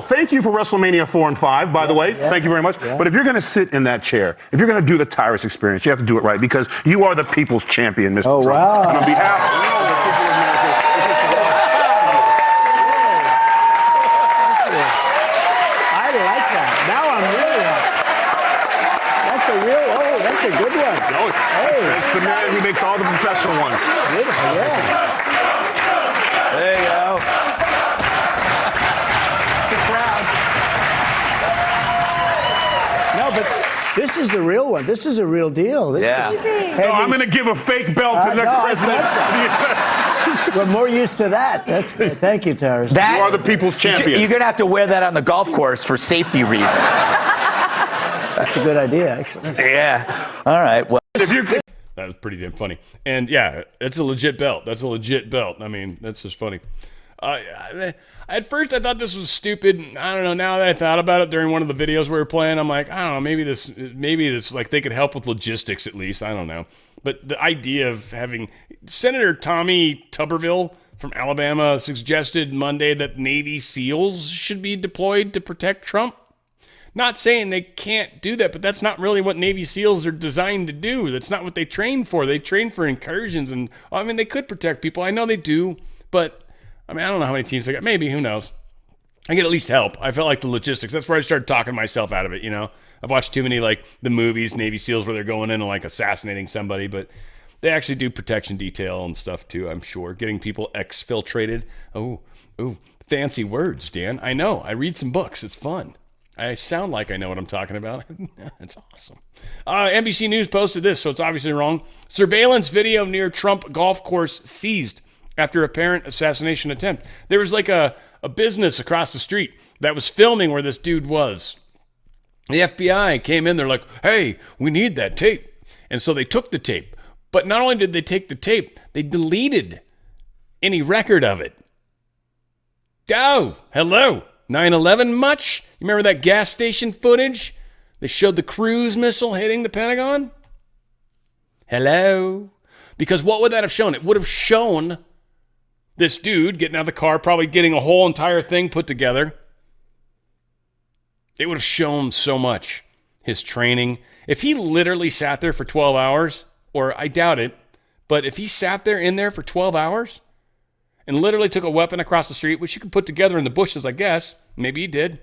Thank you for WrestleMania 4 and 5. By the way, thank you very much. Yeah. But if you're going to sit in that chair, if you're going to do the Tyrus experience, you have to do it right because you are the people's champion, Mr. Trump. Wow! And on behalf of the people of America. That's a good one. No, that's the man who makes all the professional ones. Beautiful, yeah. There you go. It's a crowd. No, but this is the real one. This is a real deal. I'm going to give a fake belt to the next president. We're more used to that. That's good. Thank you, Tyrus. You are the people's champion. You're going to have to wear that on the golf course for safety reasons. That's a good idea, actually. Yeah. All right. Well, that was pretty damn funny. And yeah, it's a legit belt. That's a legit belt. I mean, that's just funny. At first, I thought this was stupid. I don't know. Now that I thought about it during one of the videos we were playing, I'm like, I don't know. Maybe this like they could help with logistics at least. I don't know. But the idea of having Senator Tommy Tuberville from Alabama suggested Monday that Navy SEALs should be deployed to protect Trump. Not saying they can't do that, but that's not really what Navy SEALs are designed to do. That's not what they train for. They train for incursions, and I mean, they could protect people. I know they do, but I mean, I don't know how many teams they got. Maybe, who knows? I could at least help. I felt like the logistics. That's where I started talking myself out of it. You know, I've watched too many like the movies, Navy SEALs, where they're going in and like assassinating somebody, but they actually do protection detail and stuff too. I'm sure getting people exfiltrated. Oh, fancy words, Dan. I know. I read some books. It's fun. I sound like I know what I'm talking about. It's awesome. NBC News posted this, so it's obviously wrong. Surveillance video near Trump golf course seized after apparent assassination attempt. There was like a business across the street that was filming where this dude was. The FBI came in, they're like, hey, we need that tape. And so they took the tape. But not only did they take the tape, they deleted any record of it. Oh, hello. 9/11 much? You remember that gas station footage? They showed the cruise missile hitting the Pentagon? Hello? Because what would that have shown? It would have shown this dude getting out of the car, probably getting a whole entire thing put together. It would have shown so much. His training. If he literally sat there for 12 hours, or I doubt it, but if he sat there in there for 12 hours and literally took a weapon across the street, which you could put together in the bushes, I guess. Maybe he did.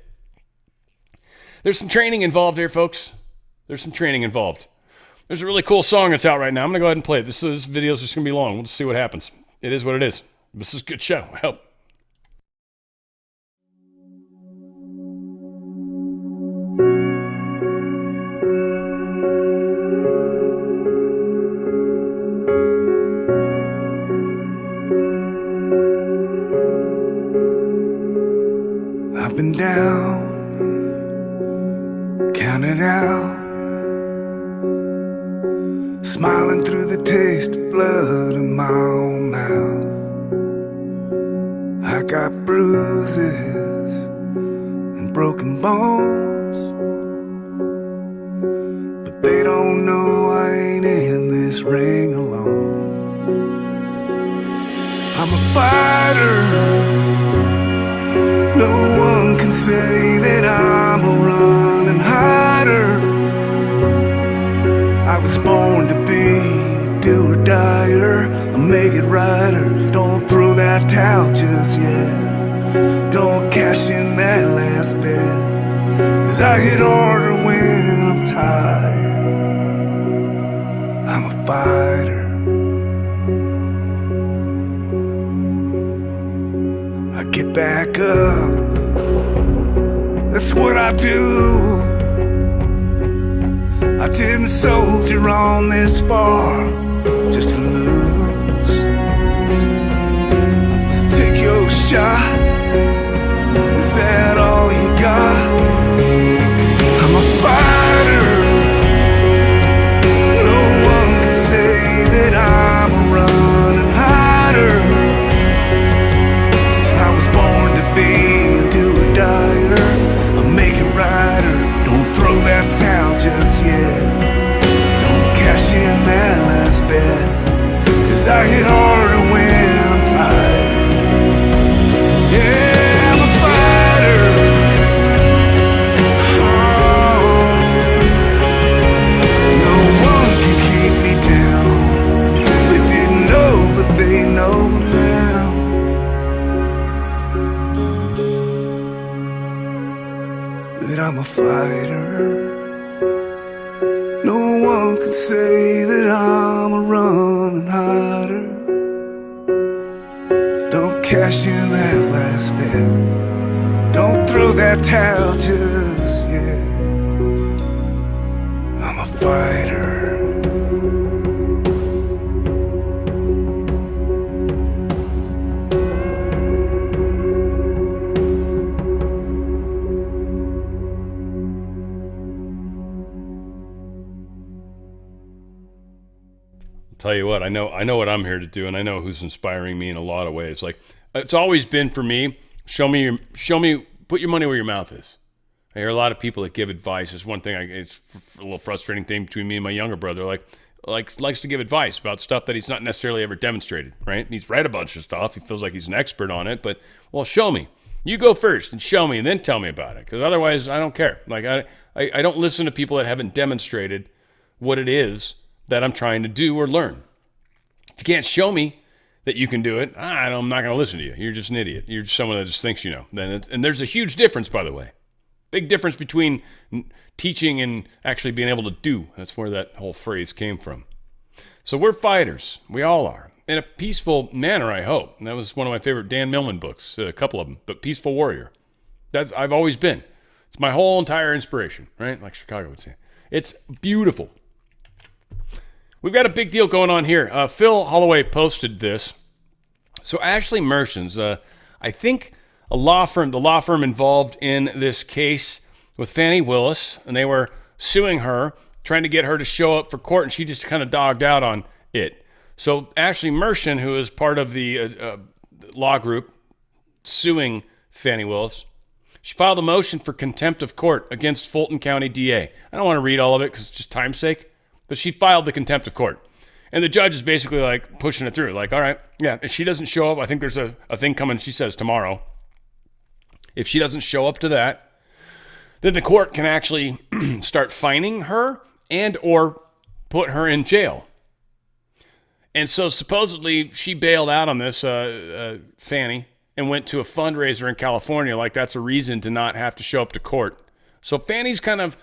There's some training involved here, folks. There's some training involved. There's a really cool song that's out right now. I'm going to go ahead and play it. This video's just going to be long. We'll just see what happens. It is what it is. This is a good show. Help. Up and down, counting out, smiling through the taste of blood in my own mouth. I got bruises and broken bones, but they don't know I ain't in this ring alone. I'm a fighter. No one can say that I'm a running hider. I was born to be a do or dyer, a make it righter. Don't throw that towel just yet. Don't cash in that last bet, 'cause I hit harder when I'm tired. I'm a fighter. Get back up, that's what I do. I didn't soldier on this far just to lose. So take your shot, is that all you got? I'm a fighter. No one can say that I'm a running hider. I was born to a fighter. No one could say that I'm a running hider. Don't cash in that last bet. Don't throw that towel just yet. I'm a fighter. Tell you what, I know what I'm here to do, and I know who's inspiring me in a lot of ways. Like, it's always been for me, put your money where your mouth is. I hear a lot of people that give advice. It's one thing, it's a little frustrating thing between me and my younger brother. Likes to give advice about stuff that he's not necessarily ever demonstrated, right? He's read a bunch of stuff. He feels like he's an expert on it, but, well, show me. You go first and show me, and then tell me about it, because otherwise I don't care. Like, I don't listen to people that haven't demonstrated what it is that I'm trying to do or learn. If you can't show me that you can do it, I'm not going to listen to you. You're just an idiot. You're just someone that just thinks you know. And there's a huge difference, by the way. Big difference between teaching and actually being able to do. That's where that whole phrase came from. So we're fighters. We all are. In a peaceful manner, I hope. And that was one of my favorite Dan Millman books, a couple of them. But Peaceful Warrior. I've always been. It's my whole entire inspiration, right? Like Chicago would say. It's beautiful. We've got a big deal going on here. Phil Holloway posted this. So Ashley Mershons, I think the law firm involved in this case with Fannie Willis, and they were suing her, trying to get her to show up for court, and she just kind of dogged out on it. So Ashley Mershon, who is part of the law group suing Fannie Willis, she filed a motion for contempt of court against Fulton County DA. I don't want to read all of it because it's just time's sake. But she filed the contempt of court. And the judge is basically like pushing it through. Like, all right, yeah, if she doesn't show up, I think there's a thing coming, she says, tomorrow. If she doesn't show up to that, then the court can actually start fining her and or put her in jail. And so supposedly she bailed out on this, Fannie, and went to a fundraiser in California. Like that's a reason to not have to show up to court. So Fannie's kind of,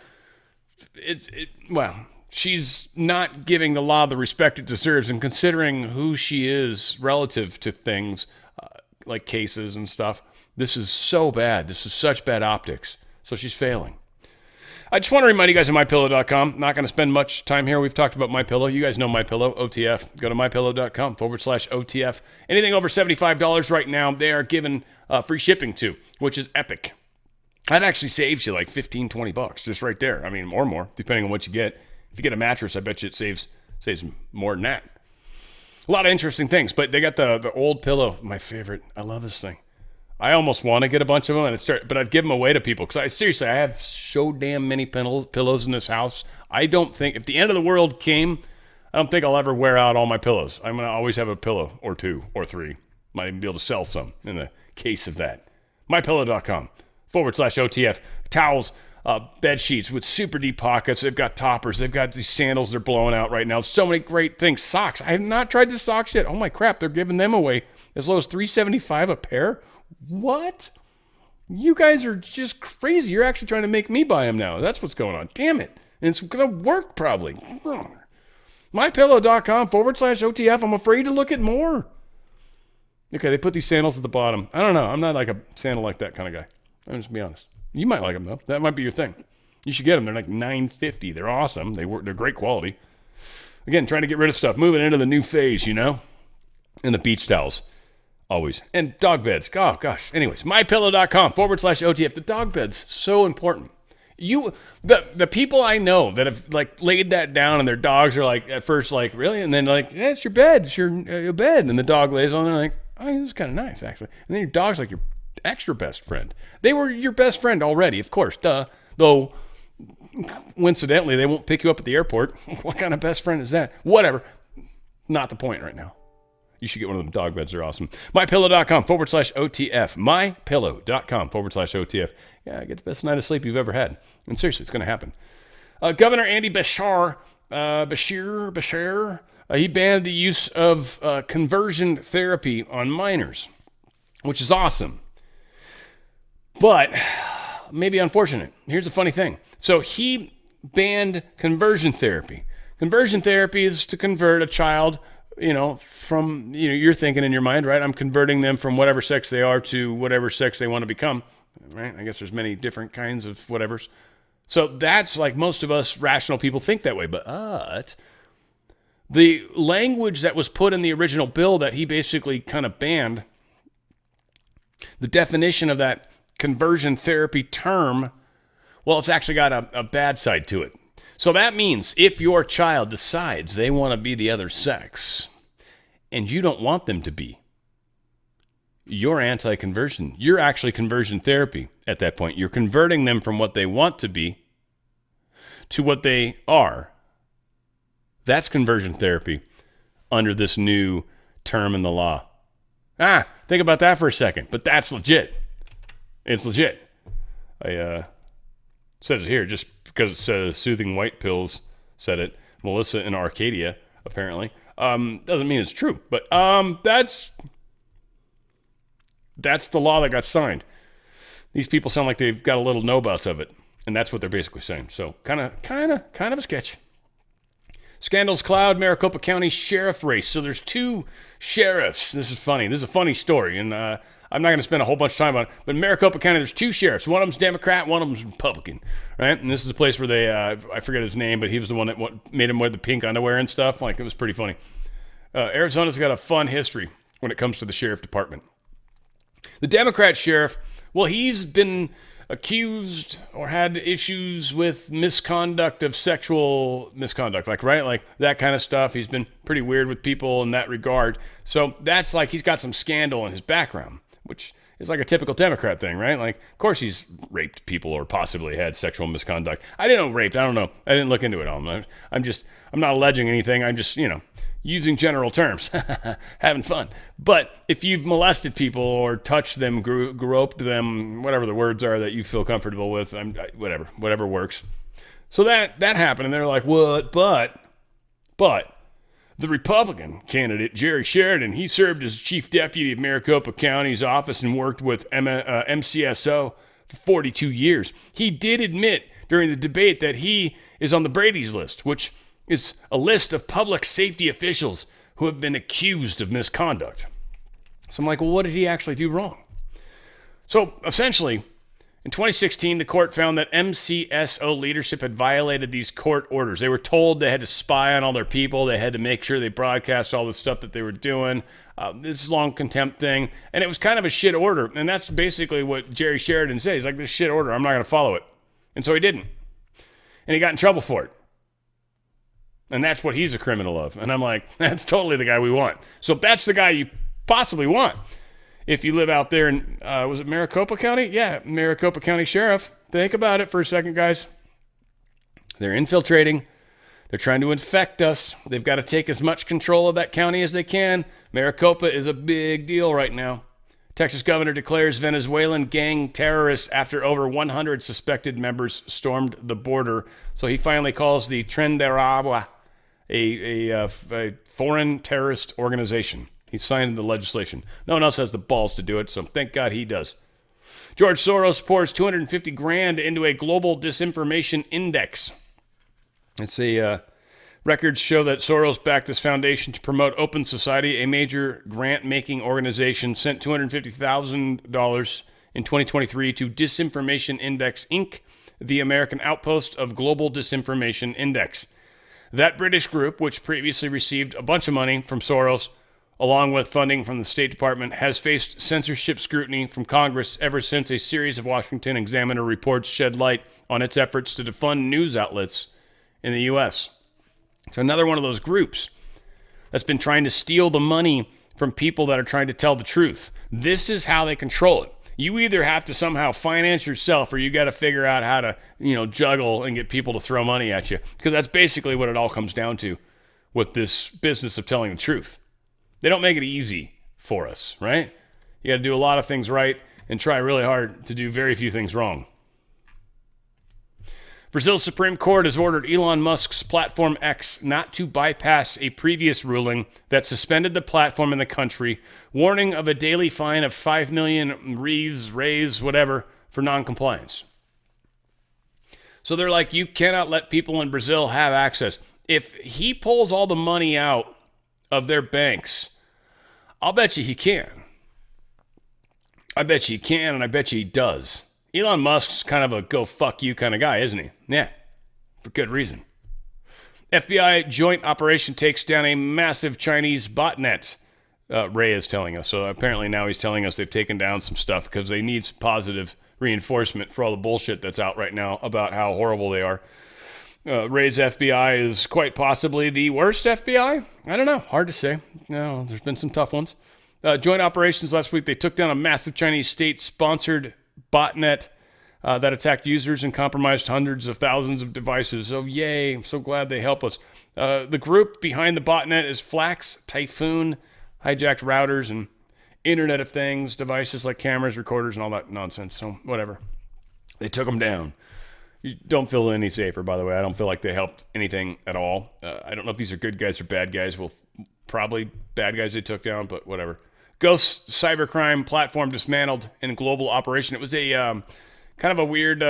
she's not giving the law the respect it deserves, and considering who she is relative to things like cases and stuff, this is so bad. This is such bad optics. So she's failing. I just want to remind you guys of MyPillow.com. Not going to spend much time here. We've talked about MyPillow. You guys know MyPillow, OTF. Go to MyPillow.com/OTF. Anything over $75 right now, they are giving free shipping to, which is epic. That actually saves you like $15-20 just right there. I mean, or more, depending on what you get. If you get a mattress, I bet you it saves more than that. A lot of interesting things, but they got the old pillow, my favorite. I love this thing. I almost want to get a bunch of them, but I'd give them away to people because I have so damn many pillows in this house. I don't think, if the end of the world came, I don't think I'll ever wear out all my pillows. I'm going to always have a pillow or two or three. Might even be able to sell some in the case of that. MyPillow.com/OTF. Towels. Bed sheets with super deep pockets. They've got toppers. They've got these sandals they're blowing out right now. So many great things. Socks. I have not tried the socks yet. Oh my crap. They're giving them away as low as $3.75 a pair. What? You guys are just crazy. You're actually trying to make me buy them now. That's what's going on. Damn it. And it's going to work probably. MyPillow.com/OTF. I'm afraid to look at more. Okay, they put these sandals at the bottom. I don't know. I'm not like a sandal like that kind of guy. I'm just be honest. You might like them though. That might be your thing. You should get them. They're like $9.50. They're awesome. They're great quality. Again, trying to get rid of stuff. Moving into the new phase, you know? And the beach towels. Always. And dog beds. Oh, gosh. Anyways, MyPillow.com/OTF. The dog bed's so important. The people I know that have like laid that down and their dogs are like, at first like, really? And then like, yeah, it's your bed. It's your bed. And the dog lays on there like, oh, this is kind of nice actually. And then your dog's like your extra best friend. They were your best friend already, of course, duh. Though, coincidentally, they won't pick you up at the airport. What kind of best friend is that? Whatever. Not the point right now. You should get one of them dog beds. They're awesome. MyPillow.com/OTF. MyPillow.com/OTF. Yeah, get the best night of sleep you've ever had. And seriously, it's going to happen. Governor Andy Bashir, he banned the use of conversion therapy on minors, which is awesome. But maybe unfortunate. Here's a funny thing. So he banned conversion therapy. Conversion therapy is to convert a child, from, you're thinking in your mind, right? I'm converting them from whatever sex they are to whatever sex they want to become, right? I guess there's many different kinds of whatevers. So that's like most of us rational people think that way. But the language that was put in the original bill that he basically kind of banned, the definition of that conversion therapy term, well, it's actually got a bad side to it. So that means if your child decides they want to be the other sex and you don't want them to be, you're anti-conversion. You're actually conversion therapy at that point. You're converting them from what they want to be to what they are. That's conversion therapy under this new term in the law. Think about that for a second. But that's legit. It's legit. I says it here just because it says soothing white pills said it. Melissa in Arcadia, apparently. Doesn't mean it's true. But that's the law that got signed. These people sound like they've got a little know-abouts of it. And that's what they're basically saying. So kind of a sketch. Scandals cloud Maricopa County sheriff race. So there's two sheriffs. This is funny. This is a funny story. And I'm not going to spend a whole bunch of time on it. But in Maricopa County, there's two sheriffs. One of them's Democrat, one of them's Republican. Right? And this is the place where they, I forget his name, but he was the one that made him wear the pink underwear and stuff. Like, it was pretty funny. Arizona's got a fun history when it comes to the sheriff department. The Democrat sheriff, well, he's been accused or had issues with misconduct of sexual misconduct, like that kind of stuff. He's been pretty weird with people in that regard. So that's like he's got some scandal in his background, which is like a typical Democrat thing, right? Like, of course he's raped people or possibly had sexual misconduct. I didn't know raped. I don't know. I didn't look into it all. I'm not alleging anything. I'm just, using general terms, having fun. But if you've molested people or touched them, groped them, whatever the words are that you feel comfortable with, whatever works. So that happened, and they're like, what? But the Republican candidate, Jerry Sheridan, he served as chief deputy of Maricopa County's office and worked with MCSO for 42 years. He did admit during the debate that he is on the Brady's list, which is a list of public safety officials who have been accused of misconduct. So I'm like, well, what did he actually do wrong? So essentially, in 2016, the court found that MCSO leadership had violated these court orders. They were told they had to spy on all their people. They had to make sure they broadcast all the stuff that they were doing. This long contempt thing. And it was kind of a shit order. And that's basically what Jerry Sheridan said. He's like, this shit order, I'm not going to follow it. And so he didn't. And he got in trouble for it. And that's what he's a criminal of. And I'm like, that's totally the guy we want. So that's the guy you possibly want. If you live out there in, was it Maricopa County? Yeah, Maricopa County Sheriff. Think about it for a second, guys. They're infiltrating. They're trying to infect us. They've got to take as much control of that county as they can. Maricopa is a big deal right now. Texas governor declares Venezuelan gang terrorists after over 100 suspected members stormed the border. So he finally calls the Tren de Aragua a foreign terrorist organization. He signed the legislation. No one else has the balls to do it, so thank God he does. George Soros pours $250,000 into a global disinformation index. It's records show that Soros backed this foundation to promote open society. A major grant-making organization sent $250,000 in 2023 to Disinformation Index, Inc., the American outpost of Global Disinformation Index. That British group, which previously received a bunch of money from Soros, along with funding from the State Department, has faced censorship scrutiny from Congress ever since a series of Washington Examiner reports shed light on its efforts to defund news outlets in the U.S. It's another one of those groups that's been trying to steal the money from people that are trying to tell the truth. This is how they control it. You either have to somehow finance yourself or you got to figure out how to, juggle and get people to throw money at you. Because that's basically what it all comes down to with this business of telling the truth. They don't make it easy for us, right? You got to do a lot of things right and try really hard to do very few things wrong. Brazil's Supreme Court has ordered Elon Musk's Platform X not to bypass a previous ruling that suspended the platform in the country, warning of a daily fine of 5 million rays, whatever, for noncompliance. So they're like, you cannot let people in Brazil have access. If he pulls all the money out of their banks, I'll bet you he can. I bet you he can, and I bet you he does. Elon Musk's kind of a go fuck you kind of guy, isn't he? Yeah, for good reason. FBI joint operation takes down a massive Chinese botnet, Ray is telling us. So apparently now he's telling us they've taken down some stuff because they need some positive reinforcement for all the bullshit that's out right now about how horrible they are. Ray's FBI is quite possibly the worst FBI? I don't know. Hard to say. No, there's been some tough ones. Joint operations last week, they took down a massive Chinese state-sponsored botnet that attacked users and compromised hundreds of thousands of devices. Oh, yay. I'm so glad they help us. The group behind the botnet is Flax Typhoon, hijacked routers and Internet of Things, devices like cameras, recorders, and all that nonsense. So, whatever. They took them down. You don't feel any safer, by the way. I don't feel like they helped anything at all. I don't know if these are good guys or bad guys. Well, probably bad guys they took down, but whatever. Ghost cybercrime platform dismantled in global operation. It was a kind of a weird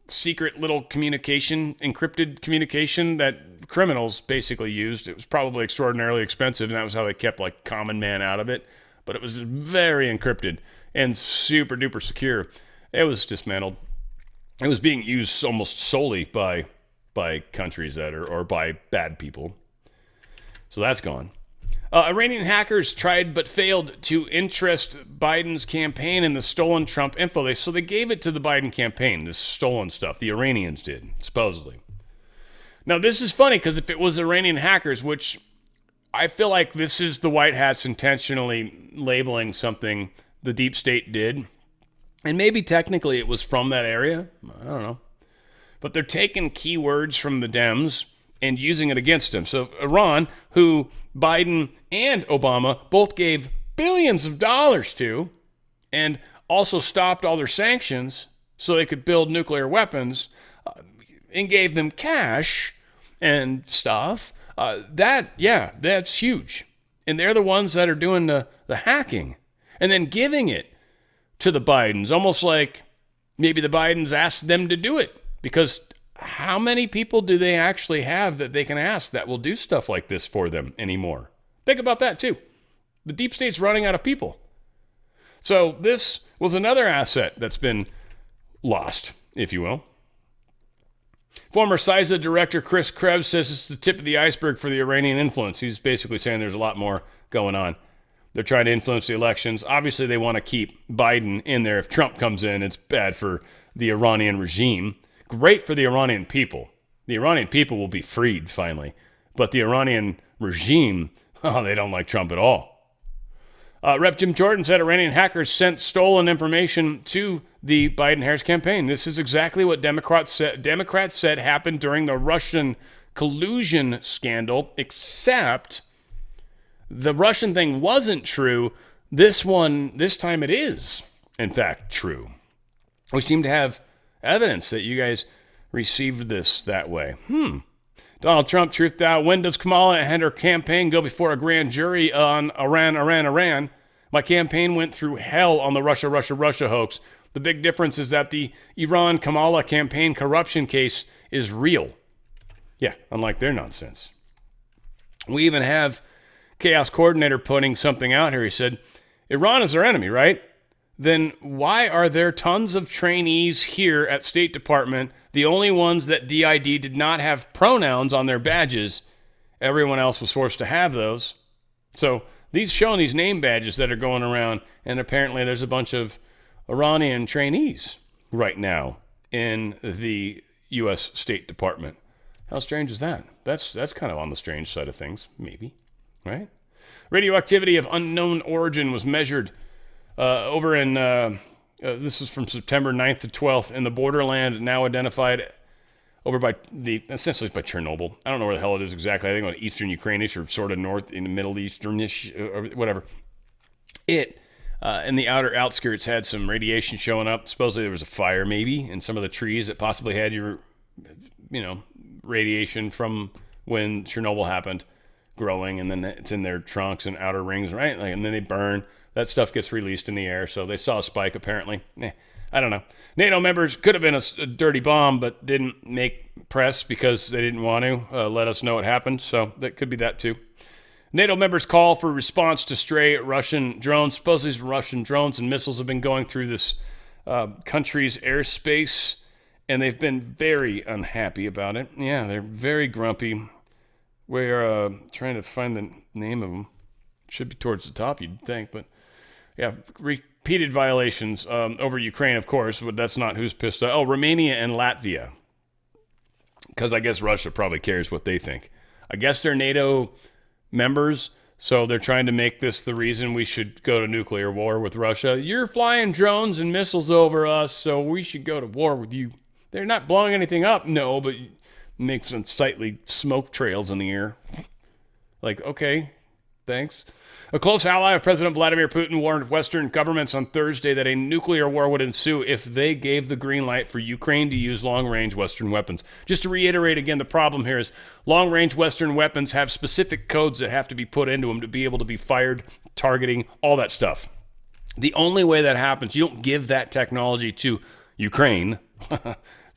secret little communication, encrypted communication that criminals basically used. It was probably extraordinarily expensive, and that was how they kept like common man out of it. But it was very encrypted and super duper secure. It was dismantled. It was being used almost solely by countries that are, or by bad people. So that's gone. Iranian hackers tried but failed to interest Biden's campaign in the stolen Trump info. So they gave it to the Biden campaign, this stolen stuff. The Iranians did, supposedly. Now, this is funny because if it was Iranian hackers, which I feel like this is the White Hats intentionally labeling something the deep state did. And maybe technically it was from that area. I don't know. But they're taking keywords from the Dems and using it against them. So Iran, who Biden and Obama both gave billions of dollars to, and also stopped all their sanctions so they could build nuclear weapons, and gave them cash and stuff, that's huge. And they're the ones that are doing the hacking and then giving it to the Bidens, almost like maybe the Bidens asked them to do it, because how many people do they actually have that they can ask that will do stuff like this for them anymore? Think about that too. The deep state's running out of people. So this was another asset that's been lost, if you will. Former CISA director Chris Krebs says it's the tip of the iceberg for the Iranian influence. He's basically saying there's a lot more going on. They're trying to influence the elections. Obviously, they want to keep Biden in there. If Trump comes in, it's bad for the Iranian regime. Great for the Iranian people. The Iranian people will be freed finally. But the Iranian regime, they don't like Trump at all. Rep. Jim Jordan said Iranian hackers sent stolen information to the Biden-Harris campaign. This is exactly what Democrats said happened during the Russian collusion scandal, except the Russian thing wasn't true. This time it is, in fact, true. We seem to have evidence that you guys received this that way. Donald Trump truthed out. When does Kamala and her campaign go before a grand jury on Iran? My campaign went through hell on the Russia hoax. The big difference is that the Iran-Kamala campaign corruption case is real. Yeah, unlike their nonsense. We even have Chaos Coordinator putting something out here. He said, Iran is our enemy, right? Then why are there tons of trainees here at State Department, the only ones that DID did not have pronouns on their badges? Everyone else was forced to have those. So these showing these name badges that are going around, and apparently there's a bunch of Iranian trainees right now in the U.S. State Department. How strange is that? That's kind of on the strange side of things, maybe, right? Radioactivity of unknown origin was measured over in, this is from September 9th to 12th, in the borderland now identified over by essentially by Chernobyl. I don't know where the hell it is exactly. I think on eastern Ukraine-ish or sort of north in the Middle Eastern-ish or whatever. It, in the outer outskirts, had some radiation showing up. Supposedly there was a fire maybe in some of the trees that possibly had your, radiation from when Chernobyl happened growing, and then it's in their trunks and outer rings, right? And then they burn. That stuff gets released in the air, so they saw a spike apparently. I don't know. NATO members could have been a dirty bomb, but didn't make press because they didn't want to let us know what happened. So that could be that too. NATO members call for response to stray Russian drones. Supposedly Russian drones and missiles have been going through this country's airspace, and they've been very unhappy about it. Yeah, they're very grumpy. We're trying to find the name of them. Should be towards the top, you'd think, but yeah, repeated violations over Ukraine, of course, but that's not who's pissed off. Oh, Romania and Latvia, because I guess Russia probably cares what they think. I guess they're NATO members, so they're trying to make this the reason we should go to nuclear war with Russia. You're flying drones and missiles over us, so we should go to war with you. They're not blowing anything up, no, but make some sightly smoke trails in the air. Like, okay, thanks. A close ally of President Vladimir Putin warned Western governments on Thursday that a nuclear war would ensue if they gave the green light for Ukraine to use long-range Western weapons. Just to reiterate again, the problem here is long-range Western weapons have specific codes that have to be put into them to be able to be fired, targeting, all that stuff. The only way that happens, you don't give that technology to Ukraine.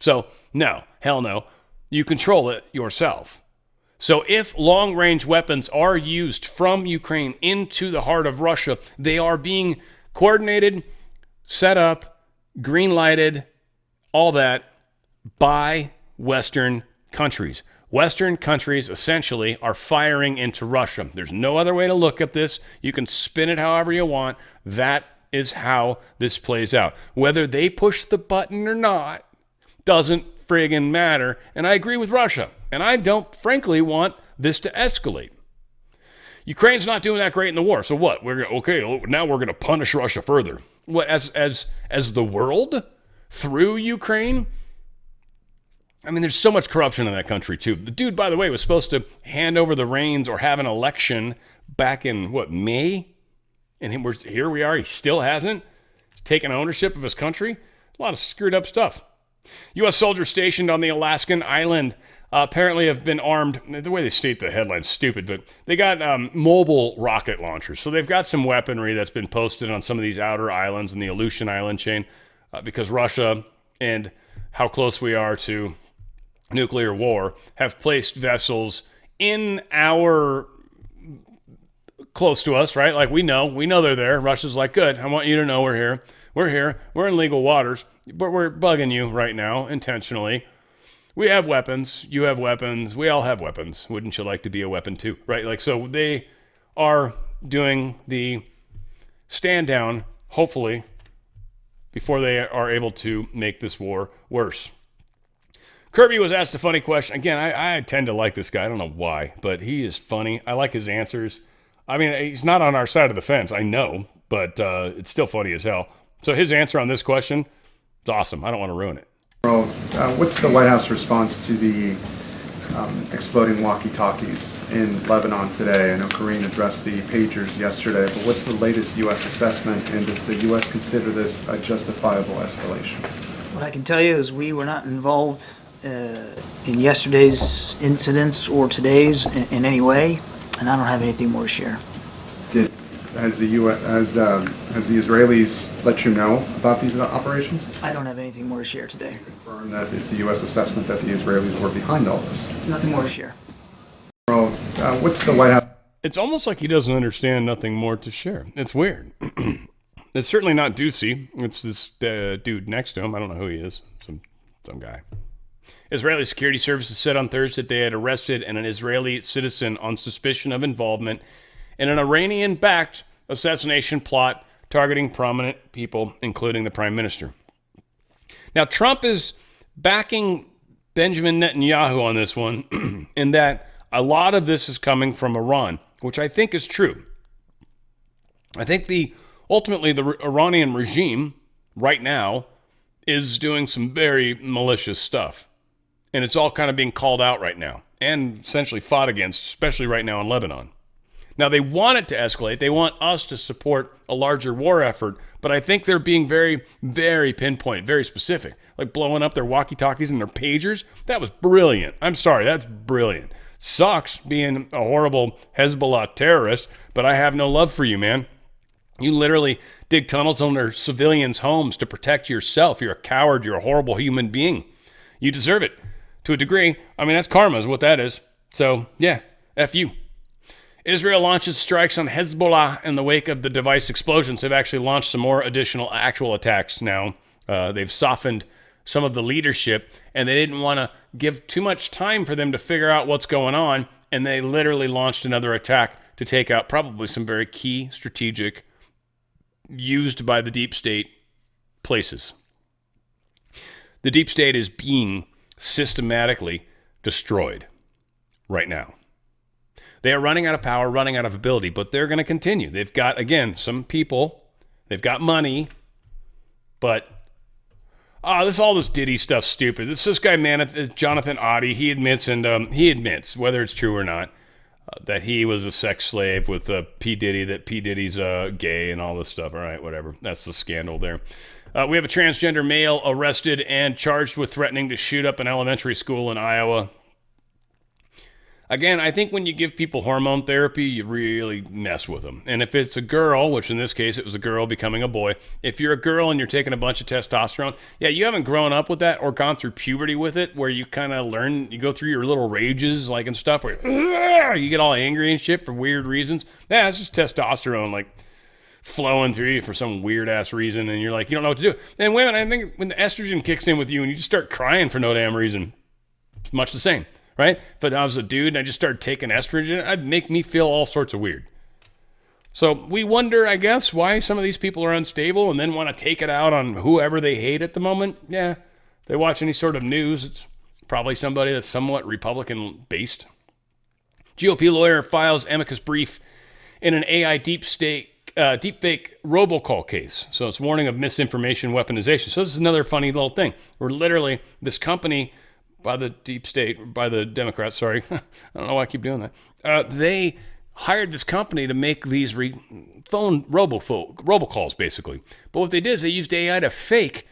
So, no, hell no. You control it yourself. So if long-range weapons are used from Ukraine into the heart of Russia, they are being coordinated, set up, green-lighted, all that by Western countries. Western countries essentially are firing into Russia. There's no other way to look at this. You can spin it however you want. That is how this plays out. Whether they push the button or not doesn't friggin' matter. And I agree with Russia. And I don't, frankly, want this to escalate. Ukraine's not doing that great in the war. So what? Now we're going to punish Russia further. What, as the world through Ukraine? I mean, there's so much corruption in that country, too. The dude, by the way, was supposed to hand over the reins or have an election back in, May? And here we are. He still hasn't taken ownership of his country. A lot of screwed up stuff. U.S. soldiers stationed on the Alaskan island apparently have been armed. The way they state the headline's stupid, but they got mobile rocket launchers. So they've got some weaponry that's been posted on some of these outer islands in the Aleutian Island chain because Russia and how close we are to nuclear war have placed vessels in close to us, right? Like we know they're there. Russia's like, good, I want you to know we're here. We're in legal waters, but we're bugging you right now intentionally. We have weapons. You have weapons. We all have weapons. Wouldn't you like to be a weapon too, right? Like, so they are doing the stand down, hopefully, before they are able to make this war worse. Kirby was asked a funny question. Again, I tend to like this guy. I don't know why, but he is funny. I like his answers. I mean, he's not on our side of the fence, I know, but it's still funny as hell. So his answer on this question, it's awesome. I don't want to ruin it. What's the White House response to the exploding walkie-talkies in Lebanon today? I know Karine addressed the pagers yesterday, but what's the latest U.S. assessment, and does the U.S. consider this a justifiable escalation? What I can tell you is we were not involved in yesterday's incidents or today's in any way, and I don't have anything more to share. Has the Israelis let you know about these operations? I don't have anything more to share today. Confirm that it's the U.S. assessment that the Israelis were behind all this. Nothing more to share. What's the White House? It's almost like he doesn't understand nothing more to share. It's weird. It's certainly not Ducey. It's this dude next to him. I don't know who he is. Some guy. Israeli security services said on Thursday they had arrested an Israeli citizen on suspicion of involvement in an Iranian-backed assassination plot targeting prominent people, including the prime minister. Now, Trump is backing Benjamin Netanyahu on this one, in that a lot of this is coming from Iran, which I think is true. I think ultimately the Iranian regime right now is doing some very malicious stuff. And it's all kind of being called out right now and essentially fought against, especially right now in Lebanon. Now, they want it to escalate. They want us to support a larger war effort, but I think they're being very, very pinpointed, very specific. Like blowing up their walkie-talkies and their pagers. That was brilliant. I'm sorry, that's brilliant. Sucks being a horrible Hezbollah terrorist, but I have no love for you, man. You literally dig tunnels under civilians' homes to protect yourself. You're a coward. You're a horrible human being. You deserve it to a degree. I mean, that's karma is what that is. So, yeah, F you. Israel launches strikes on Hezbollah in the wake of the device explosions. They've actually launched some more additional actual attacks now. They've softened some of the leadership, and they didn't want to give too much time for them to figure out what's going on, and they literally launched another attack to take out probably some very key strategic used by the deep state places. The deep state is being systematically destroyed right now. They are running out of power, running out of ability, but they're going to continue. They've got, again, some people, they've got money, but all this Diddy stuff stupid. It's this guy, Jonathan Oddie. He admits, whether it's true or not, that he was a sex slave with P. Diddy, that P. Diddy's gay and all this stuff. All right, whatever. That's the scandal there. We have a transgender male arrested and charged with threatening to shoot up an elementary school in Iowa. Again, I think when you give people hormone therapy, you really mess with them. And if it's a girl, which in this case it was a girl becoming a boy, if you're a girl and you're taking a bunch of testosterone, yeah, you haven't grown up with that or gone through puberty with it, where you kind of learn, you go through your little rages, like and stuff, where you get all angry and shit for weird reasons. Yeah, it's just testosterone, like flowing through you for some weird ass reason, and you're like, you don't know what to do. And women, I think when the estrogen kicks in with you and you just start crying for no damn reason, it's much the same. Right? If I was a dude and I just started taking estrogen, it'd make me feel all sorts of weird. So we wonder, I guess, why some of these people are unstable and then want to take it out on whoever they hate at the moment. Yeah, if they watch any sort of news, it's probably somebody that's somewhat Republican-based. GOP lawyer files amicus brief in an AI deepfake robocall case. So it's warning of misinformation weaponization. So this is another funny little thing where literally this company by the deep state, by the Democrats, sorry. I don't know why I keep doing that. They hired this company to make these phone robocalls, basically. But what they did is they used AI to fake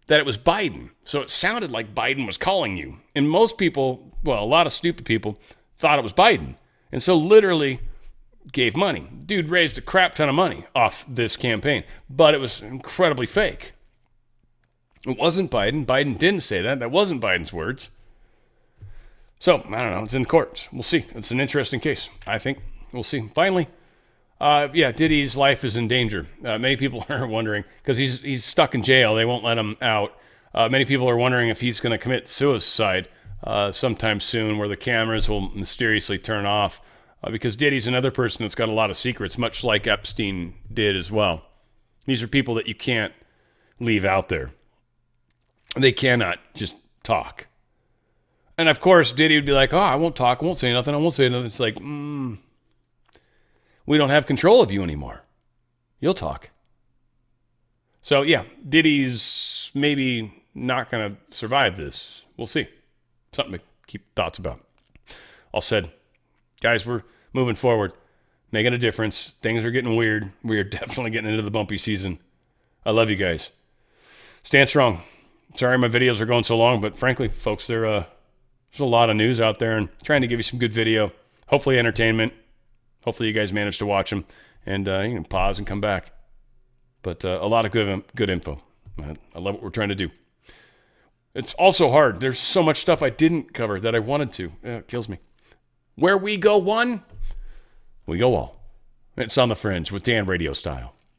that it was Biden. So it sounded like Biden was calling you. And most people, well, a lot of stupid people, thought it was Biden. And so literally gave money. Dude raised a crap ton of money off this campaign. But it was incredibly fake. It wasn't Biden. Biden didn't say that. That wasn't Biden's words. So, I don't know. It's in courts. We'll see. It's an interesting case, I think. We'll see. Finally, Diddy's life is in danger. Many people are wondering, because he's stuck in jail. They won't let him out. Many people are wondering if he's going to commit suicide sometime soon, where the cameras will mysteriously turn off, because Diddy's another person that's got a lot of secrets, much like Epstein did as well. These are people that you can't leave out there. They cannot just talk. And of course, Diddy would be like, oh, I won't talk, I won't say nothing, I won't say nothing. It's like, we don't have control of you anymore. You'll talk. So yeah, Diddy's maybe not going to survive this. We'll see. Something to keep thoughts about. All said, guys, we're moving forward, making a difference. Things are getting weird. We are definitely getting into the bumpy season. I love you guys. Stand strong. Sorry my videos are going so long, but frankly, folks, there's a lot of news out there and trying to give you some good video, hopefully entertainment. Hopefully you guys manage to watch them and you can pause and come back. But a lot of good info. I love what we're trying to do. It's also hard. There's so much stuff I didn't cover that I wanted to. It kills me. Where we go one, we go all. It's on the Fringe with Dan Radio Style.